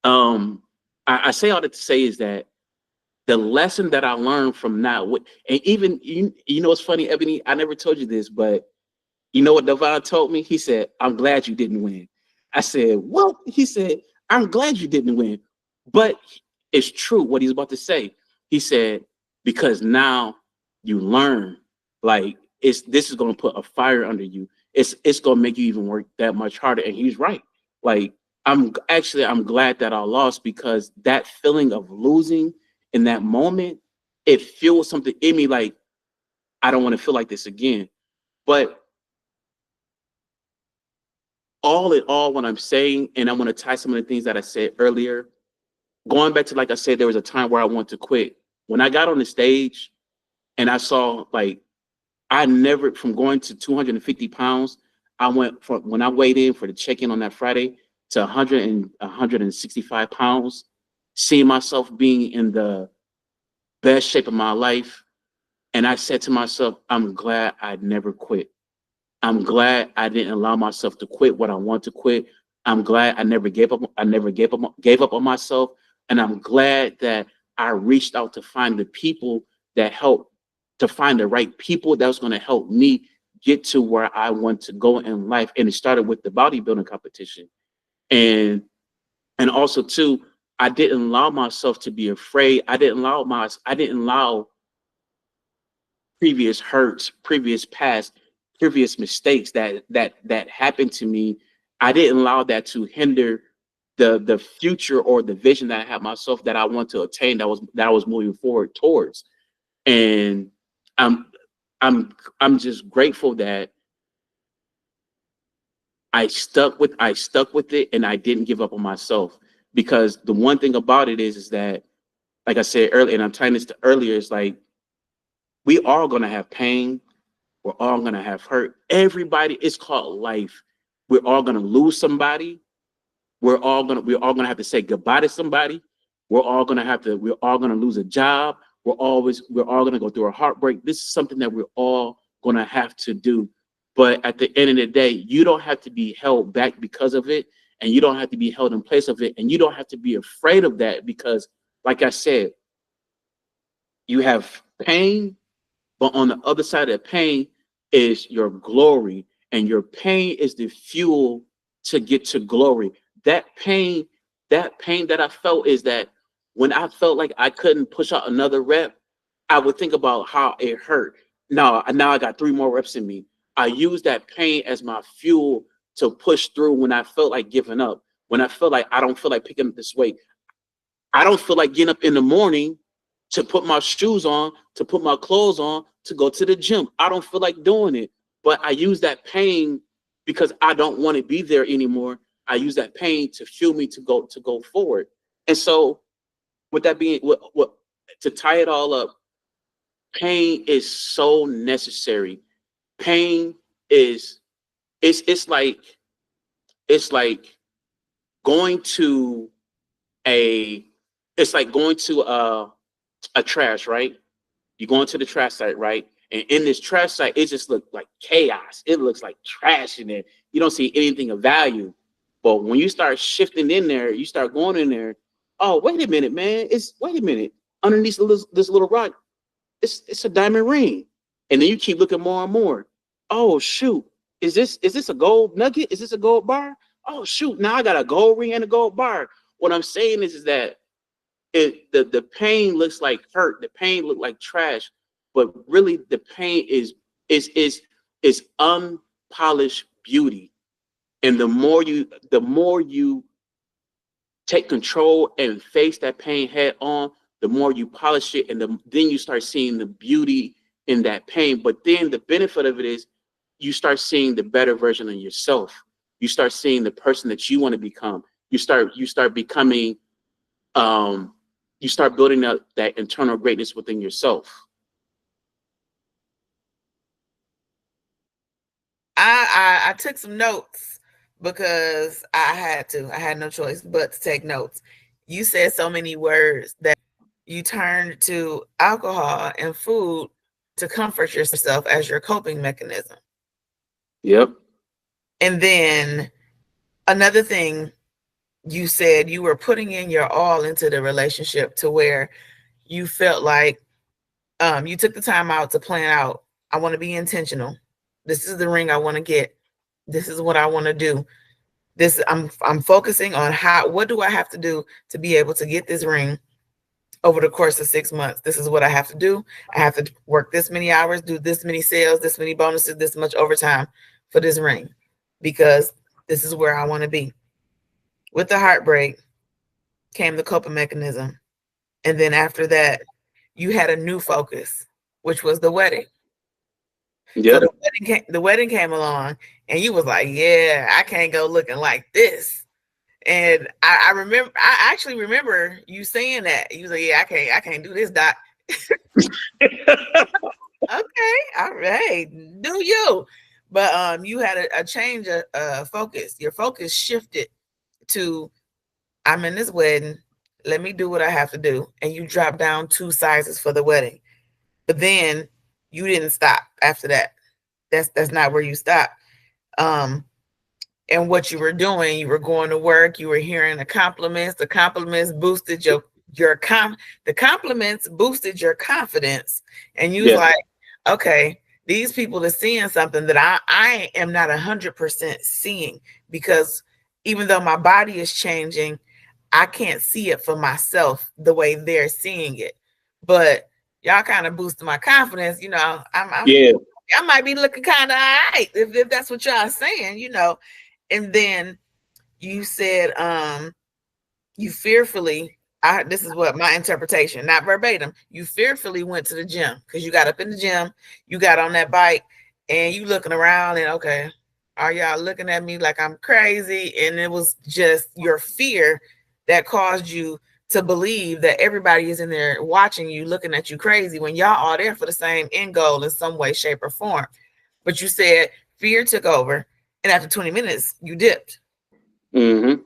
I say all that to say is that the lesson that I learned from not, and even it's funny, Ebony. I never told you this, but you know what Devon told me? He said, "I'm glad you didn't win." I said, "Well," he said, "I'm glad you didn't win," but it's true what he's about to say. He said, "Because now you learn, like this is going to put a fire under you. It's going to make you even work that much harder." And he's right. Like I'm glad that I lost because that feeling of losing in that moment, it fuels something in me like I don't want to feel like this again. But all in all, what I'm saying, and I'm going to tie some of the things that I said earlier, going back to like I said, there was a time where I wanted to quit. When I got on the stage and I saw like I never from going to 250 pounds, I went from when I weighed in for the check-in on that Friday to 165 pounds, seeing myself being in the best shape of my life. And I said to myself, I'm glad I never quit. I'm glad I didn't allow myself to quit what I want to quit. I'm glad I never gave up. I never gave up on myself. And I'm glad that I reached out to find the people that help to find the right people that was going to help me get to where I want to go in life. And it started with the bodybuilding competition. And also too, I didn't allow myself to be afraid. I didn't allow previous hurts, previous past, previous mistakes that happened to me. I didn't allow that to hinder the future or the vision that I had myself that I want to attain that I was moving forward towards. And I'm I'm just grateful that I stuck with it and I didn't give up on myself because the one thing about it is that like I said earlier, and I'm tying this to earlier, it's like we are gonna have pain. We're all gonna have hurt. Everybody, it's called life. We're all gonna lose somebody. We're all gonna have to say goodbye to somebody. We're all gonna lose a job. We're all gonna go through a heartbreak. This is something that we're all gonna have to do. But at the end of the day, you don't have to be held back because of it, and you don't have to be held in place of it, and you don't have to be afraid of that because, like I said, you have pain, but on the other side of the pain is your glory, and your pain is the fuel to get to glory. That pain, that pain that I felt is that when I felt like I couldn't push out another rep, I would think about how it hurt. Now I got 3 more reps in me. I use that pain as my fuel to push through when I felt like giving up. When I feel like I don't feel like picking up this weight, I don't feel like getting up in the morning to put my shoes on, to put my clothes on, to go to the gym. I don't feel like doing it. But I use that pain because I don't want to be there anymore. I use that pain to fuel me to go forward. And so with that being what to tie it all up, pain is so necessary. Pain is it's it's like going to a it's like going to a trash, right? You go into the trash site, right? And in this trash site, it just looks like chaos. It looks like trash in there. You don't see anything of value. But when you start shifting in there, you start going in there. Oh, wait a minute, man. Wait a minute. Underneath this little rock, it's a diamond ring. And then you keep looking more and more. Oh shoot. Is this a gold nugget? Is this a gold bar? Oh shoot. Now I got a gold ring and a gold bar. What I'm saying is that the pain looks like hurt, the pain look like trash, but really the pain is unpolished beauty. And the more you take control and face that pain head on, the more you polish it, and then you start seeing the beauty in that pain. But then the benefit of it is you start seeing the better version of yourself. You start seeing the person that you want to become. You start becoming you start building up that internal greatness within yourself. I took some notes because I had to. I had no choice but to take notes. You said so many words that you turned to alcohol and food to comfort yourself as your coping mechanism. Yep. And then another thing, you said you were putting in your all into the relationship to where you felt like you took the time out to plan out. I want to be intentional. This is the ring I want to get. This is what I want to do. This I'm focusing on what do I have to do to be able to get this ring over the course of 6 months. This is what I have to do. I have to work this many hours, do this many sales, this many bonuses, this much overtime for this ring, because this is where I want to be. With the heartbreak came the coping mechanism. And then after that, you had a new focus, which was the wedding. Yep. So the wedding came along, and you was like, yeah, I can't go looking like this. And I actually remember you saying that. You was like, yeah, I can't do this, Doc. Okay, all right, do you? But you had a change of focus. Your focus shifted to, I'm in this wedding. Let me do what I have to do. And you dropped down 2 sizes for the wedding. But then you didn't stop after that. That's not where you stopped. And what you were doing, you were going to work, you were hearing the compliments. The compliments boosted the compliments boosted your confidence. And you was Yeah. like, okay, these people are seeing something that I am not 100% seeing, because even though my body is changing, I can't see it for myself the way they're seeing it. But y'all kind of boosted my confidence. Yeah. I might be looking kind of all right if that's what y'all saying. And then you said, you fearfully, this is what my interpretation, not verbatim. You fearfully went to the gym because you got up in the gym, you got on that bike, and you looking around and, okay, are y'all looking at me like I'm crazy? And it was just your fear that caused you to believe that everybody is in there watching you, looking at you crazy when y'all all there for the same end goal in some way, shape, or form. But you said fear took over, and after 20 minutes, you dipped. Mm-hmm.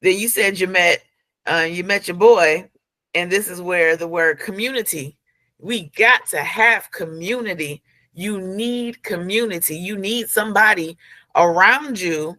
Then you said you met your boy, and this is where the word community. We got to have community. You need community. You need somebody around you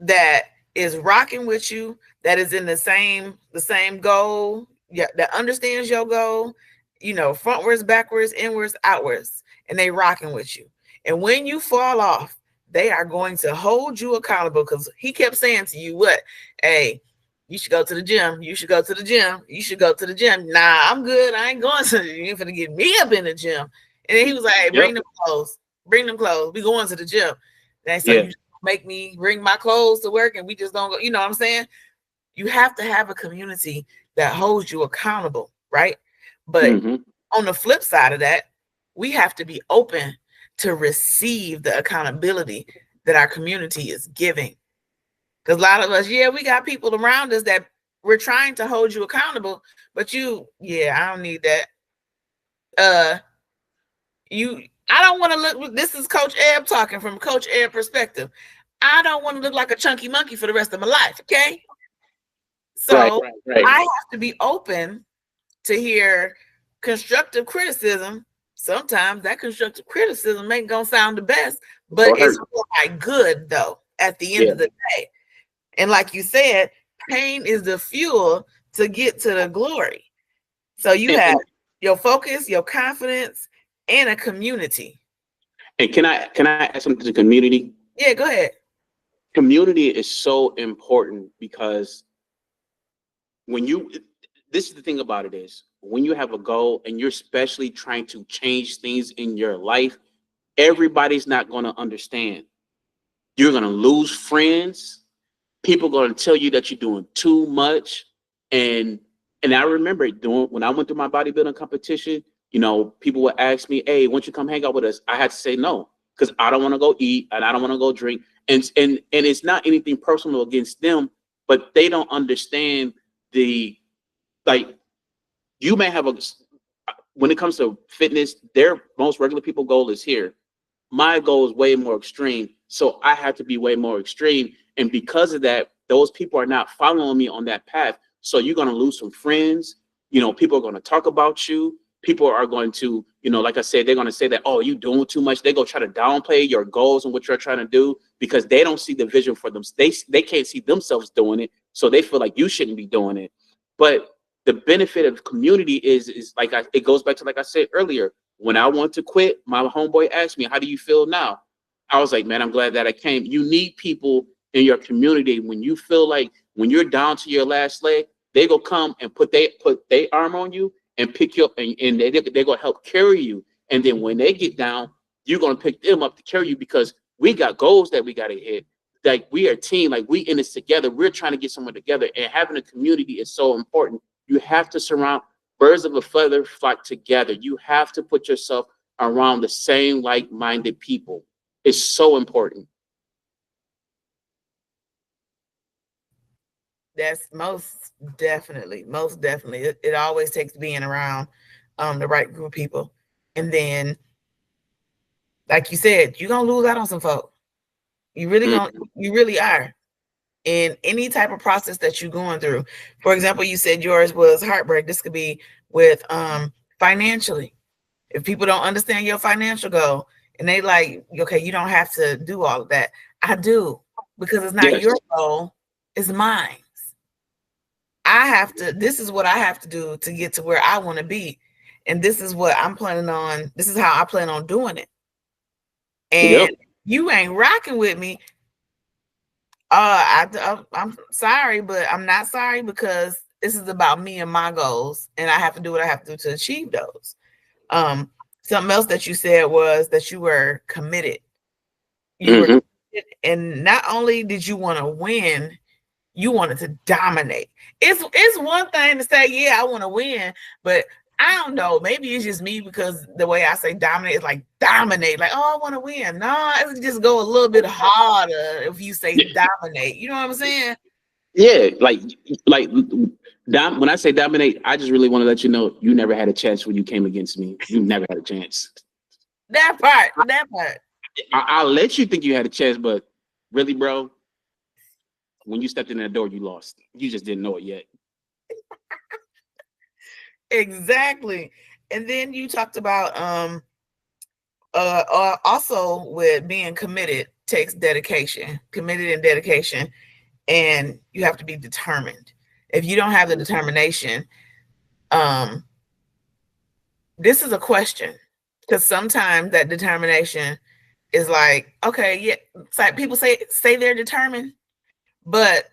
that is rocking with you, that is in the same goal, yeah, that understands your goal, frontwards, backwards, inwards, outwards, and they rocking with you. And when you fall off, they are going to hold you accountable because he kept saying to you, what? Hey, you should go to the gym. You should go to the gym. You should go to the gym. Nah, I'm good. I ain't going to. You ain't gonna get me up in the gym. And then he was like, hey, Yep. bring them clothes. Bring them clothes. We going to the gym. And so Yeah. you make me bring my clothes to work and we just don't go. You know what I'm saying? You have to have a community that holds you accountable, right? But Mm-hmm. on the flip side of that, we have to be open to receive the accountability that our community is giving. Because a lot of us, yeah, we got people around us that we're trying to hold you accountable, but I don't need that. Uh, I don't want to look. This is Coach Ebb talking from Coach Ebb perspective. I don't want to look like a chunky monkey for the rest of my life. Okay, Right. so Right. I have to be open to hear constructive criticism. Sometimes that constructive criticism ain't gonna sound the best, but Or it's hurt. for my good though. At the end Yeah. of the day, and like you said, pain is the fuel to get to the glory. So you And, have and your focus, your confidence, and a community. and can I add something to the community? Yeah, go ahead. Community is so important because when you this is the thing about it is when you have a goal and you're especially trying to change things in your life, everybody's not going to understand. You're going to lose friends. People are going to tell you that you're doing too much. And and I remember doing when I went through my bodybuilding competition, people would ask me, hey, won't you come hang out with us? I had to say no because I don't want to go eat and I don't want to go drink. And it's not anything personal against them, but they don't understand the like you may have a when it comes to fitness, their most regular people goal is here. My goal is way more extreme. So I have to be way more extreme. And because of that, those people are not following me on that path. So you're going to lose some friends. People are going to talk about you. People are going to, like I said, they're going to say that, oh, you doing too much. They go try to downplay your goals and what you're trying to do because they don't see the vision for them. They can't see themselves doing it. So they feel like you shouldn't be doing it. But the benefit of community is like it goes back to like I said earlier. When I want to quit, my homeboy asked me, "How do you feel now?" I was like, "Man, I'm glad that I came." You need people in your community when you feel like when you're down to your last leg, they go come and put their arm on you and pick you up, and they gonna help carry you. And then when they get down, you're gonna pick them up to carry you because we got goals that we gotta hit. Like we are a team, like we in this together. We're trying to get somewhere together, and having a community is so important. You have to surround birds of a feather flock together. You have to put yourself around the same like-minded people. It's so important. That's most definitely. It always takes being around the right group of people. And then, like you said, you're gonna lose out on some folk. Mhm. You really are. In any type of process that you're going through. For example, you said yours was heartbreak. This could be with financially. If people don't understand your financial goal and they like, okay, you don't have to do all of that. I do, because it's not Yes. your goal, it's mine. This is what I have to do to get to where I want to be. And this is what I'm planning on. This is how I plan on doing it. Yep. And you ain't rocking with me. I'm sorry, but I'm not sorry because this is about me and my goals, and I have to do what I have to do to achieve those. Um, Something else that you said was that you were committed. You were Hmm. committed, and not only did you want to win, you wanted to dominate. It's one thing to say, yeah, I want to win, but I don't know. Maybe it's just me because the way I say dominate is like dominate, like, oh, I want to win. No, it would just go a little bit harder if you say dominate. You know what I'm saying? Yeah. Like When I say dominate, I just really want to let you know you never had a chance when you came against me. You never had a chance. That part, that part. I'll let you think you had a chance, but really, bro, when you stepped in that door, you lost. You just didn't know it yet. Exactly. And then you talked about also with being committed takes dedication, committed and dedication, and you have to be determined. If you don't have the determination, um, this is a question, because sometimes that determination is like, okay, yeah, it's like people say they're determined, but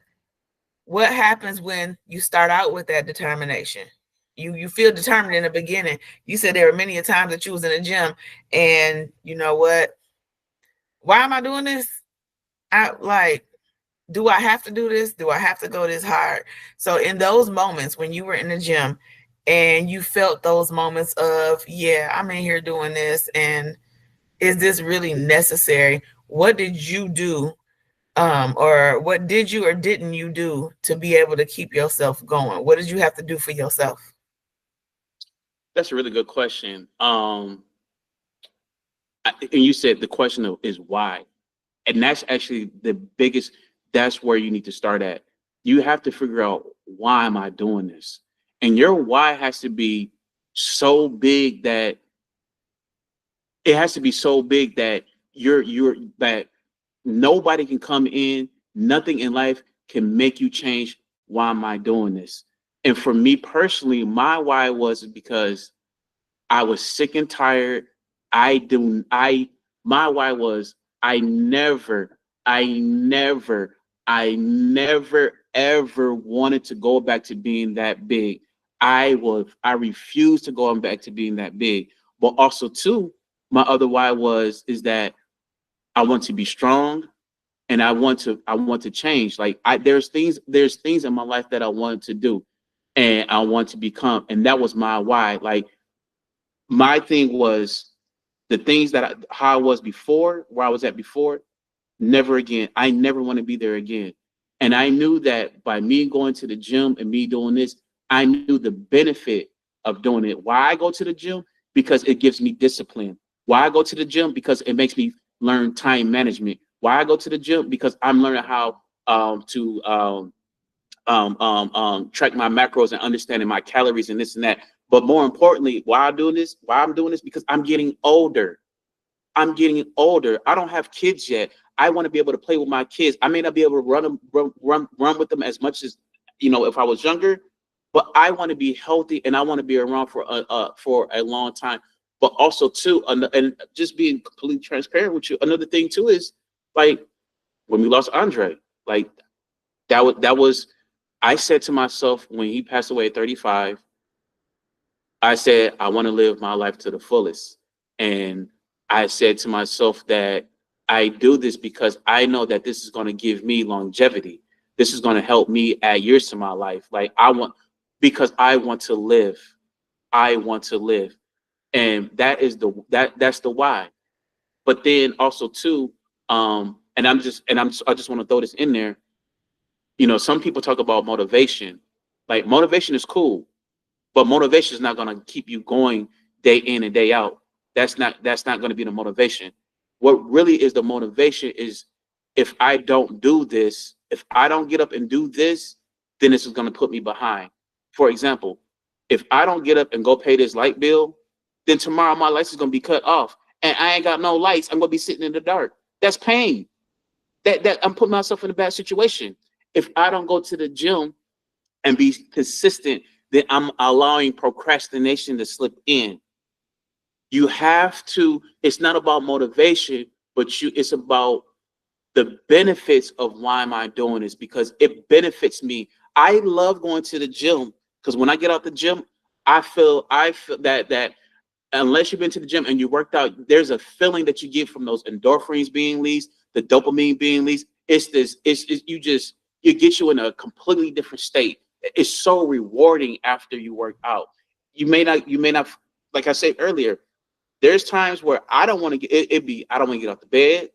what happens when you start out with that determination? You feel determined in the beginning. You said there were many a times that you was in a gym, and you know what? Why am I doing this? I like, do I have to do this? Do I have to go this hard? So in those moments when you were in the gym and you felt those moments of, yeah, I'm in here doing this, and is this really necessary? What did you do? Or what did you or didn't you do to be able to keep yourself going? What did you have to do for yourself? That's a really good question. And you said the question is why, and that's actually the biggest. That's where you need to start at. You have to figure out, why am I doing this, and your why has to be so big that it has to be so big that you're that nobody can come in, nothing in life can make you change. Why am I doing this? And for me personally, my why was because I was sick and tired. I my why was I never, I never ever wanted to go back to being that big. I refused to go on back to being that big. But also too, my other why is that I want to be strong, and I want to change. Like, there's things in my life that I wanted to do, and I want to become, and that was my why. Like, my thing was the things how I was before, where I was at before, never again. I never want to be there again. And I knew that by me going to the gym and me doing this, I knew the benefit of doing it. Why I go to the gym? Because it gives me discipline. Why I go to the gym? Because it makes me learn time management. Why I go to the gym? Because I'm learning how to track my macros and understanding my calories and this and that. But more importantly, why I'm doing this, because I'm getting older. I'm getting older. I don't have kids yet. I want to be able to play with my kids. I may not be able to run with them as much as, if I was younger, but I want to be healthy and I want to be around for a long time. But also too, and just being completely transparent with you, another thing too is, like, when we lost Andre, like, that was I said to myself when he passed away at 35, I said, I want to live my life to the fullest. And I said to myself that I do this because I know that this is going to give me longevity. This is going to help me add years to my life. Like, because I want to live. I want to live. And that's the why. But then also too, I just want to throw this in there. Some people talk about motivation. Like, motivation is cool, but motivation is not going to keep you going day in and day out. That's not going to be the motivation. What really is the motivation is, if I don't do this, if I don't get up and do this, then this is going to put me behind. For example, if I don't get up and go pay this light bill, then tomorrow my lights is going to be cut off, and I ain't got no lights. I'm going to be sitting in the dark. That's pain. That I'm putting myself in a bad situation. If I don't go to the gym and be consistent, then I'm allowing procrastination to slip in. You have to, it's not about motivation, but it's about the benefits of, why am I doing this? Because it benefits me. I love going to the gym, because when I get out the gym, I feel that unless you've been to the gym and you worked out, there's a feeling that you get from those endorphins being released, the dopamine being released. It gets you in a completely different state. It's so rewarding after you work out. You may not, like I said earlier, there's times where I don't want to I don't want to get off the bed.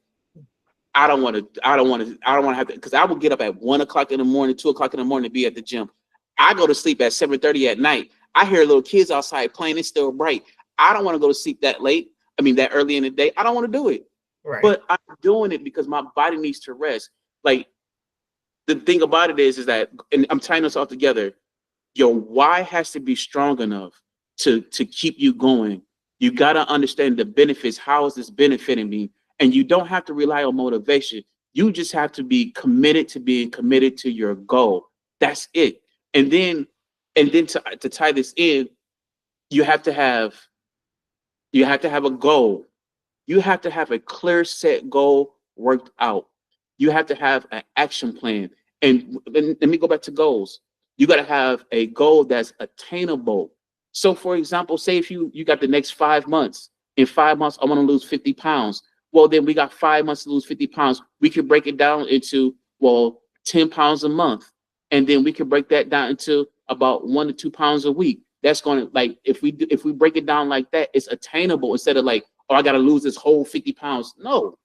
I don't want to have to, because I will get up at 1 o'clock in the morning, 2 o'clock in the morning to be at the gym. I go to sleep at 7:30 at night. I hear little kids outside playing. It's still bright. I don't want to go to sleep that late. I mean, that early in the day. I don't want to do it. Right. But I'm doing it because my body needs to rest. Like the thing about it is that, and I'm tying this all together. Your why has to be strong enough to keep you going. You got to understand the benefits. How is this benefiting me? And you don't have to rely on motivation. You just have to be committed to being committed to your goal. That's it. And then to tie this in, you have to have a goal. You have to have a clear set goal worked out. You have to have an action plan. And let me go back to goals. You got to have a goal that's attainable. So, for example, say if you got the next 5 months. In 5 months, I want to lose 50 pounds. Well, then we got 5 months to lose 50 pounds. We could break it down into, well, 10 pounds a month. And then we could break that down into about 1 to 2 pounds a week. That's going to, like, if we break it down like that, it's attainable instead of like, oh, I got to lose this whole 50 pounds. No,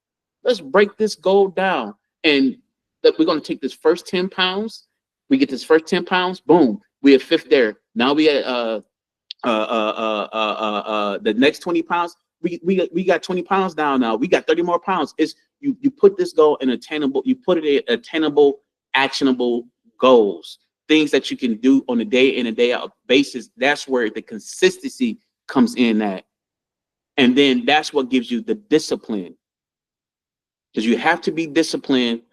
let's break this goal down. And that we're going to take this first 10 pounds. We get this first 10 pounds. Boom. We have fifth there. Now we at the next 20 pounds. We got 20 pounds down now. We got 30 more pounds. It's you put this goal in attainable, you put it in attainable, actionable goals, things that you can do on a day in and day out basis. That's where the consistency comes in at. And then that's what gives you the discipline. Because you have to be disciplined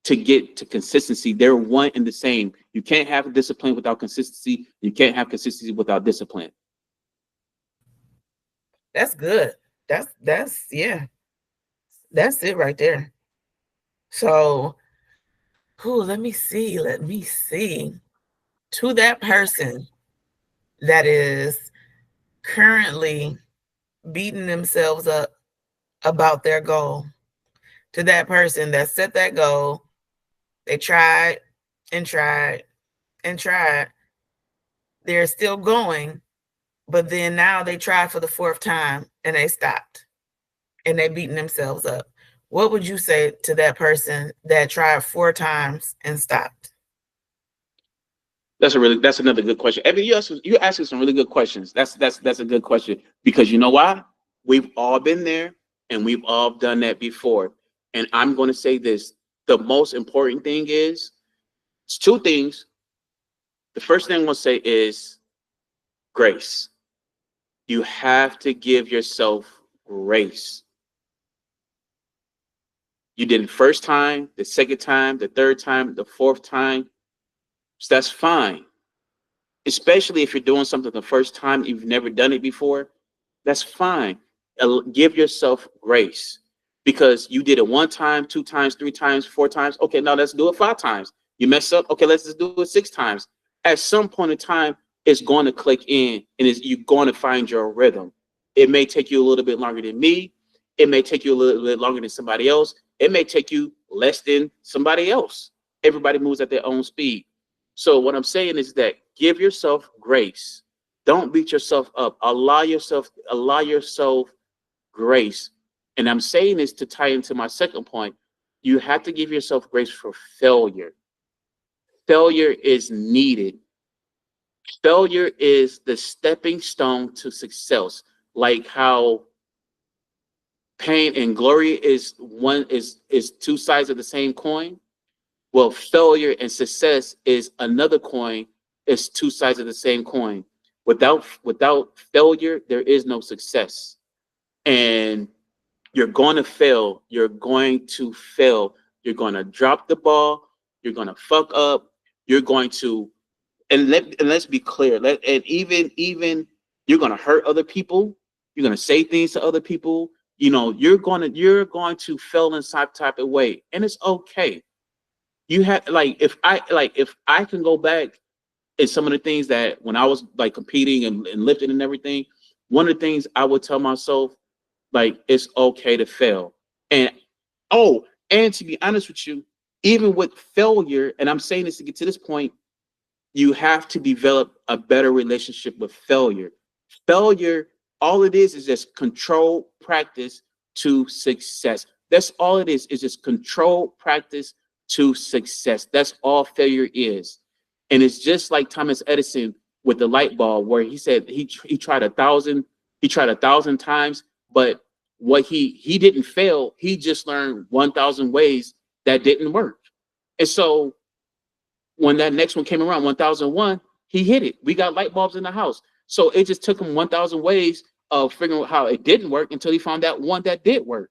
to get to consistency. They're one and the same. You can't have discipline without consistency. You can't have consistency without discipline. That's good. That's yeah. That's it right there. So, let me see. Let me see. To that person that is currently beating themselves up about their goal, to that person that set that goal, they tried and tried and tried. They're still going, but then now they tried for the fourth time and they stopped and they beating themselves up. What would you say to that person that tried 4 times and stopped? That's another good question. I mean, you're asking some really good questions. That's a good question because you know why? We've all been there and we've all done that before. And I'm going to say this: the most important thing is it's two things. The first thing I'm going to say is grace. You have to give yourself grace. You did it first time, the second time, the third time, the fourth time. So that's fine. Especially if you're doing something the first time, you've never done it before, that's fine. Give yourself grace because you did it 1 time, 2 times, 3 times, 4 times. Okay, now let's do it 5 times. You mess up. Okay, let's just do it 6 times. At some point in time, it's going to click in and you're going to find your rhythm. It may take you a little bit longer than me. It may take you a little bit longer than somebody else. It may take you less than somebody else. Everybody moves at their own speed. So what I'm saying is that give yourself grace. Don't beat yourself up. Allow yourself grace. And I'm saying this to tie into my second point. You have to give yourself grace for failure. Failure is needed. Failure is the stepping stone to success. Like how pain and glory is two sides of the same coin. Well, failure and success is another coin. It's two sides of the same coin. Without failure, there is no success. And you're going to fail. You're going to fail. You're going to drop the ball. You're going to fuck up. You're going to let's be clear. And even you're going to hurt other people. You're going to say things to other people. You know, you're going to fail in some type of way, and it's okay. You have if I can go back and some of the things that when I was like competing and lifting and everything, one of the things I would tell myself, like, it's okay to fail. And and to be honest with you, even with failure, and I'm saying this to get to this point, you have to develop a better relationship with failure. Failure, all it is just control practice to success. That's all it is just control practice to success. That's all failure is. And it's just like Thomas Edison with the light bulb, where he said he tried 1,000, he tried 1,000 times, but what he didn't fail. He just learned 1,000 ways that didn't work. And so when that next one came around, 1,001, he hit it. We got light bulbs in the house. So it just took him 1,000 ways of figuring out how it didn't work until he found that one that did work.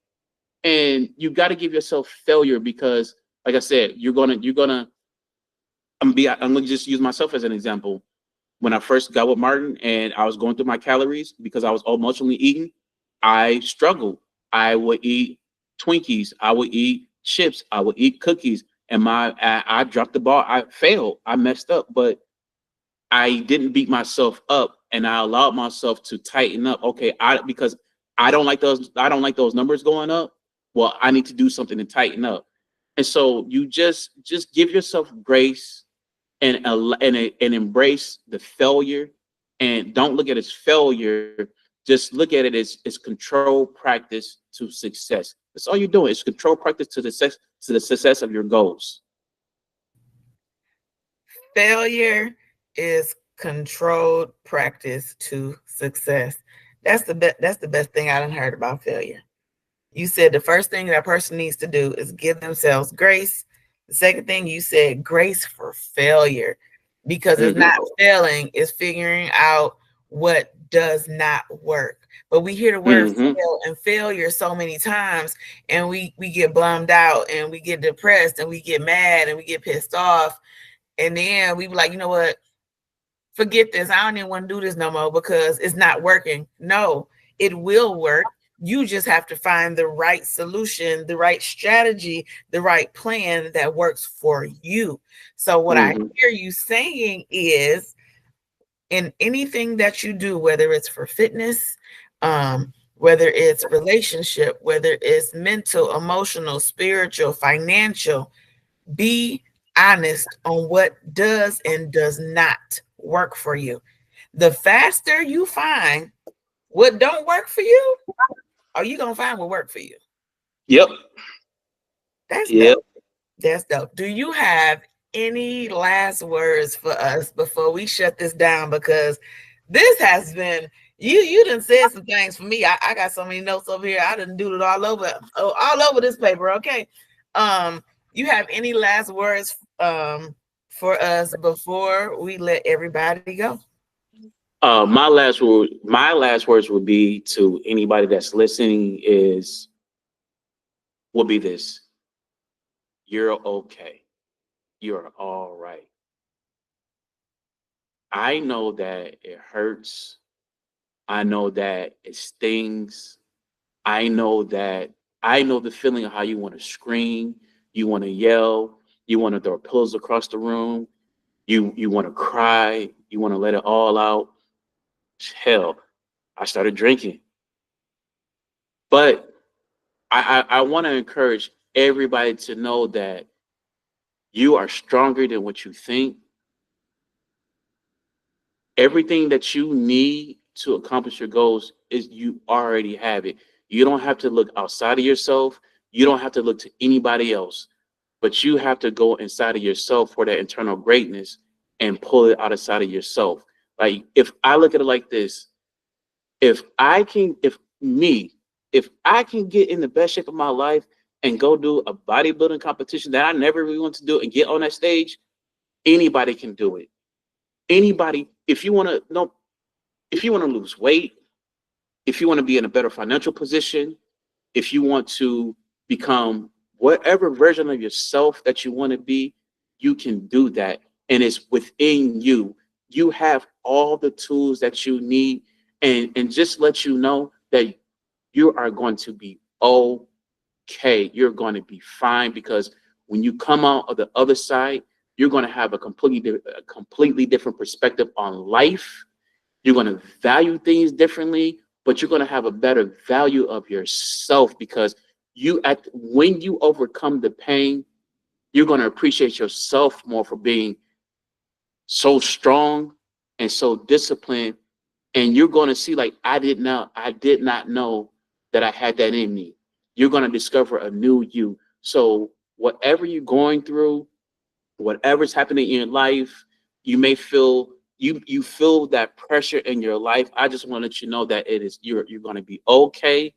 And you got to give yourself failure because, like I said, I'm gonna just use myself as an example. When I first got with Martin and I was going through my calories because I was emotionally eating, I struggled. I would eat Twinkies, I would eat chips, I would eat cookies, and I dropped the ball. I failed. I messed up, but I didn't beat myself up, and I allowed myself to tighten up. Okay, because I don't like those numbers going up. Well, I need to do something to tighten up. And so you just give yourself grace and embrace the failure, and don't look at it as failure. Just look at it as control practice to success. That's all you're doing. It's control practice to the success of your goals. Failure is controlled practice to success. That's the best thing I done heard about failure. You said the first thing that person needs to do is give themselves grace. The second thing you said, grace for failure, because it's Mm-hmm. not failing, it's figuring out what does not work. But we hear the word Mm-hmm. fail and failure so many times, and we get bummed out and we get depressed and we get mad and we get pissed off. And then we be like, you know what? Forget this. I don't even want to do this no more because it's not working. No, it will work. You just have to find the right solution, the right strategy, the right plan that works for you. So, what I Mm-hmm. hear you saying is in anything that you do, whether it's for fitness, whether it's relationship, whether it's mental, emotional, spiritual, financial, be honest on what does and does not work for you. The faster you find what don't work for you, are you gonna find what work for you? Yep. That's Yep. dope. That's dope. Do you have any last words for us before we shut this down? Because this has been you done said some things for me. I got so many notes over here. I done do it all over this paper. Okay. You have any last words for us before we let everybody go? My last words would be to anybody that's listening is will be this: you're okay. You're all right. I know that it hurts. I know that it stings. I know that I know the feeling of how you want to scream, you want to yell, you want to throw pillows across the room, you want to cry, you want to let it all out. Hell, I started drinking. But I want to encourage everybody to know that you are stronger than what you think. Everything that you need to accomplish your goals is you already have it. You don't have to look outside of yourself. You don't have to look to anybody else, but you have to go inside of yourself for that internal greatness and pull it out outside of yourself. Like if I look at it like this, if I can, if me, if I can get in the best shape of my life and go do a bodybuilding competition that I never really want to do and get on that stage, anybody can do it. Anybody, if you want to know, if you want to lose weight, if you want to be in a better financial position, if you want to become whatever version of yourself that you want to be, you can do that. And it's within you. You have all the tools that you need. And just let you know that you are going to be okay. You're going to be fine because when you come out of the other side, you're going to have a completely different perspective on life. You're going to value things differently, but you're going to have a better value of yourself because when you overcome the pain, you're going to appreciate yourself more for being so strong and so disciplined. And you're going to see, like, I did not know that I had that in me. You're going to discover a new you. So whatever you're going through, whatever's happening in your life, You may feel you feel that pressure in your life. I just want to let you know that it is you're going to be okay,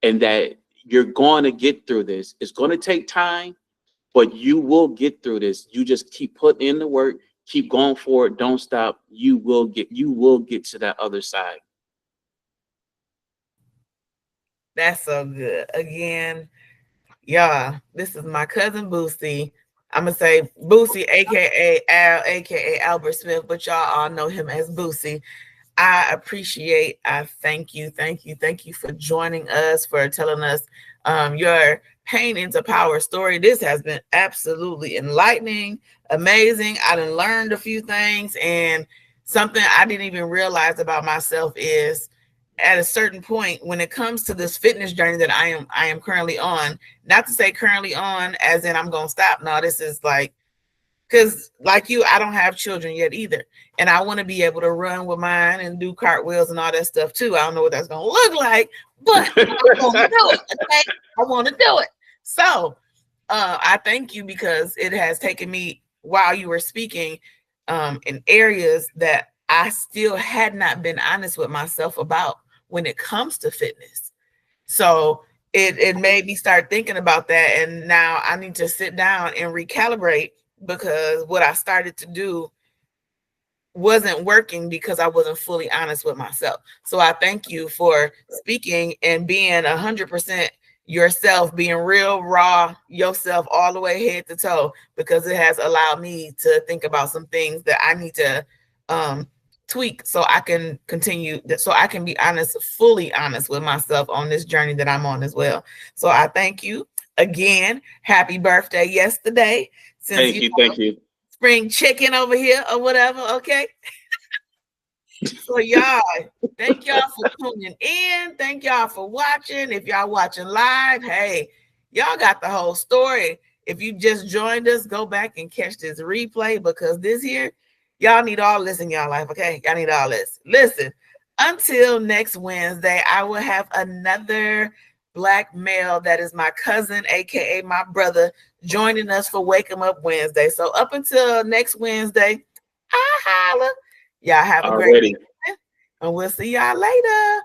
and that you're going to get through this. It's going to take time, but you will get through this. You just keep putting in the work, keep going forward, don't stop. You will get to that other side. That's so good. Again, yeah, this is my cousin Boosie. I'm gonna say Boosie, aka Al, aka Albert Smith, but y'all all know him as Boosie. I appreciate, I thank you for joining us, for telling us your pain into power story. This has been absolutely enlightening, amazing. I done learned a few things, and something I didn't even realize about myself is at a certain point when it comes to this fitness journey that I am currently on, not to say currently on as in I'm gonna stop. No, this is like, because like you, I don't have children yet either, and I want to be able to run with mine and do cartwheels and all that stuff too. I don't know what that's gonna look like, but I want to do it. Okay, I want to do it. So I thank you, because it has taken me, while you were speaking, in areas that I still had not been honest with myself about when it comes to fitness. So it made me start thinking about that. And now I need to sit down and recalibrate, because what I started to do wasn't working because I wasn't fully honest with myself. So I thank you for speaking and being 100% yourself, being real, raw yourself all the way head to toe, because it has allowed me to think about some things that I need to um, tweak so I can continue, so I can be honest, fully honest with myself on this journey that I'm on as well. So I thank you again. Happy birthday yesterday, since Thank you you, thank you. spring chicken over here or whatever. Okay. So y'all, thank y'all for tuning in. Thank y'all for watching. If y'all watching live, hey, y'all got the whole story. If you just joined us, go back and catch this replay, because this here, y'all need all this in y'all life. Okay. Y'all need all this. Listen, until next Wednesday, I will have another black male that is my cousin, aka my brother, joining us for Wake 'em Up Wednesday. So up until next Wednesday, I holla. Y'all have a great Already. evening, and we'll see y'all later.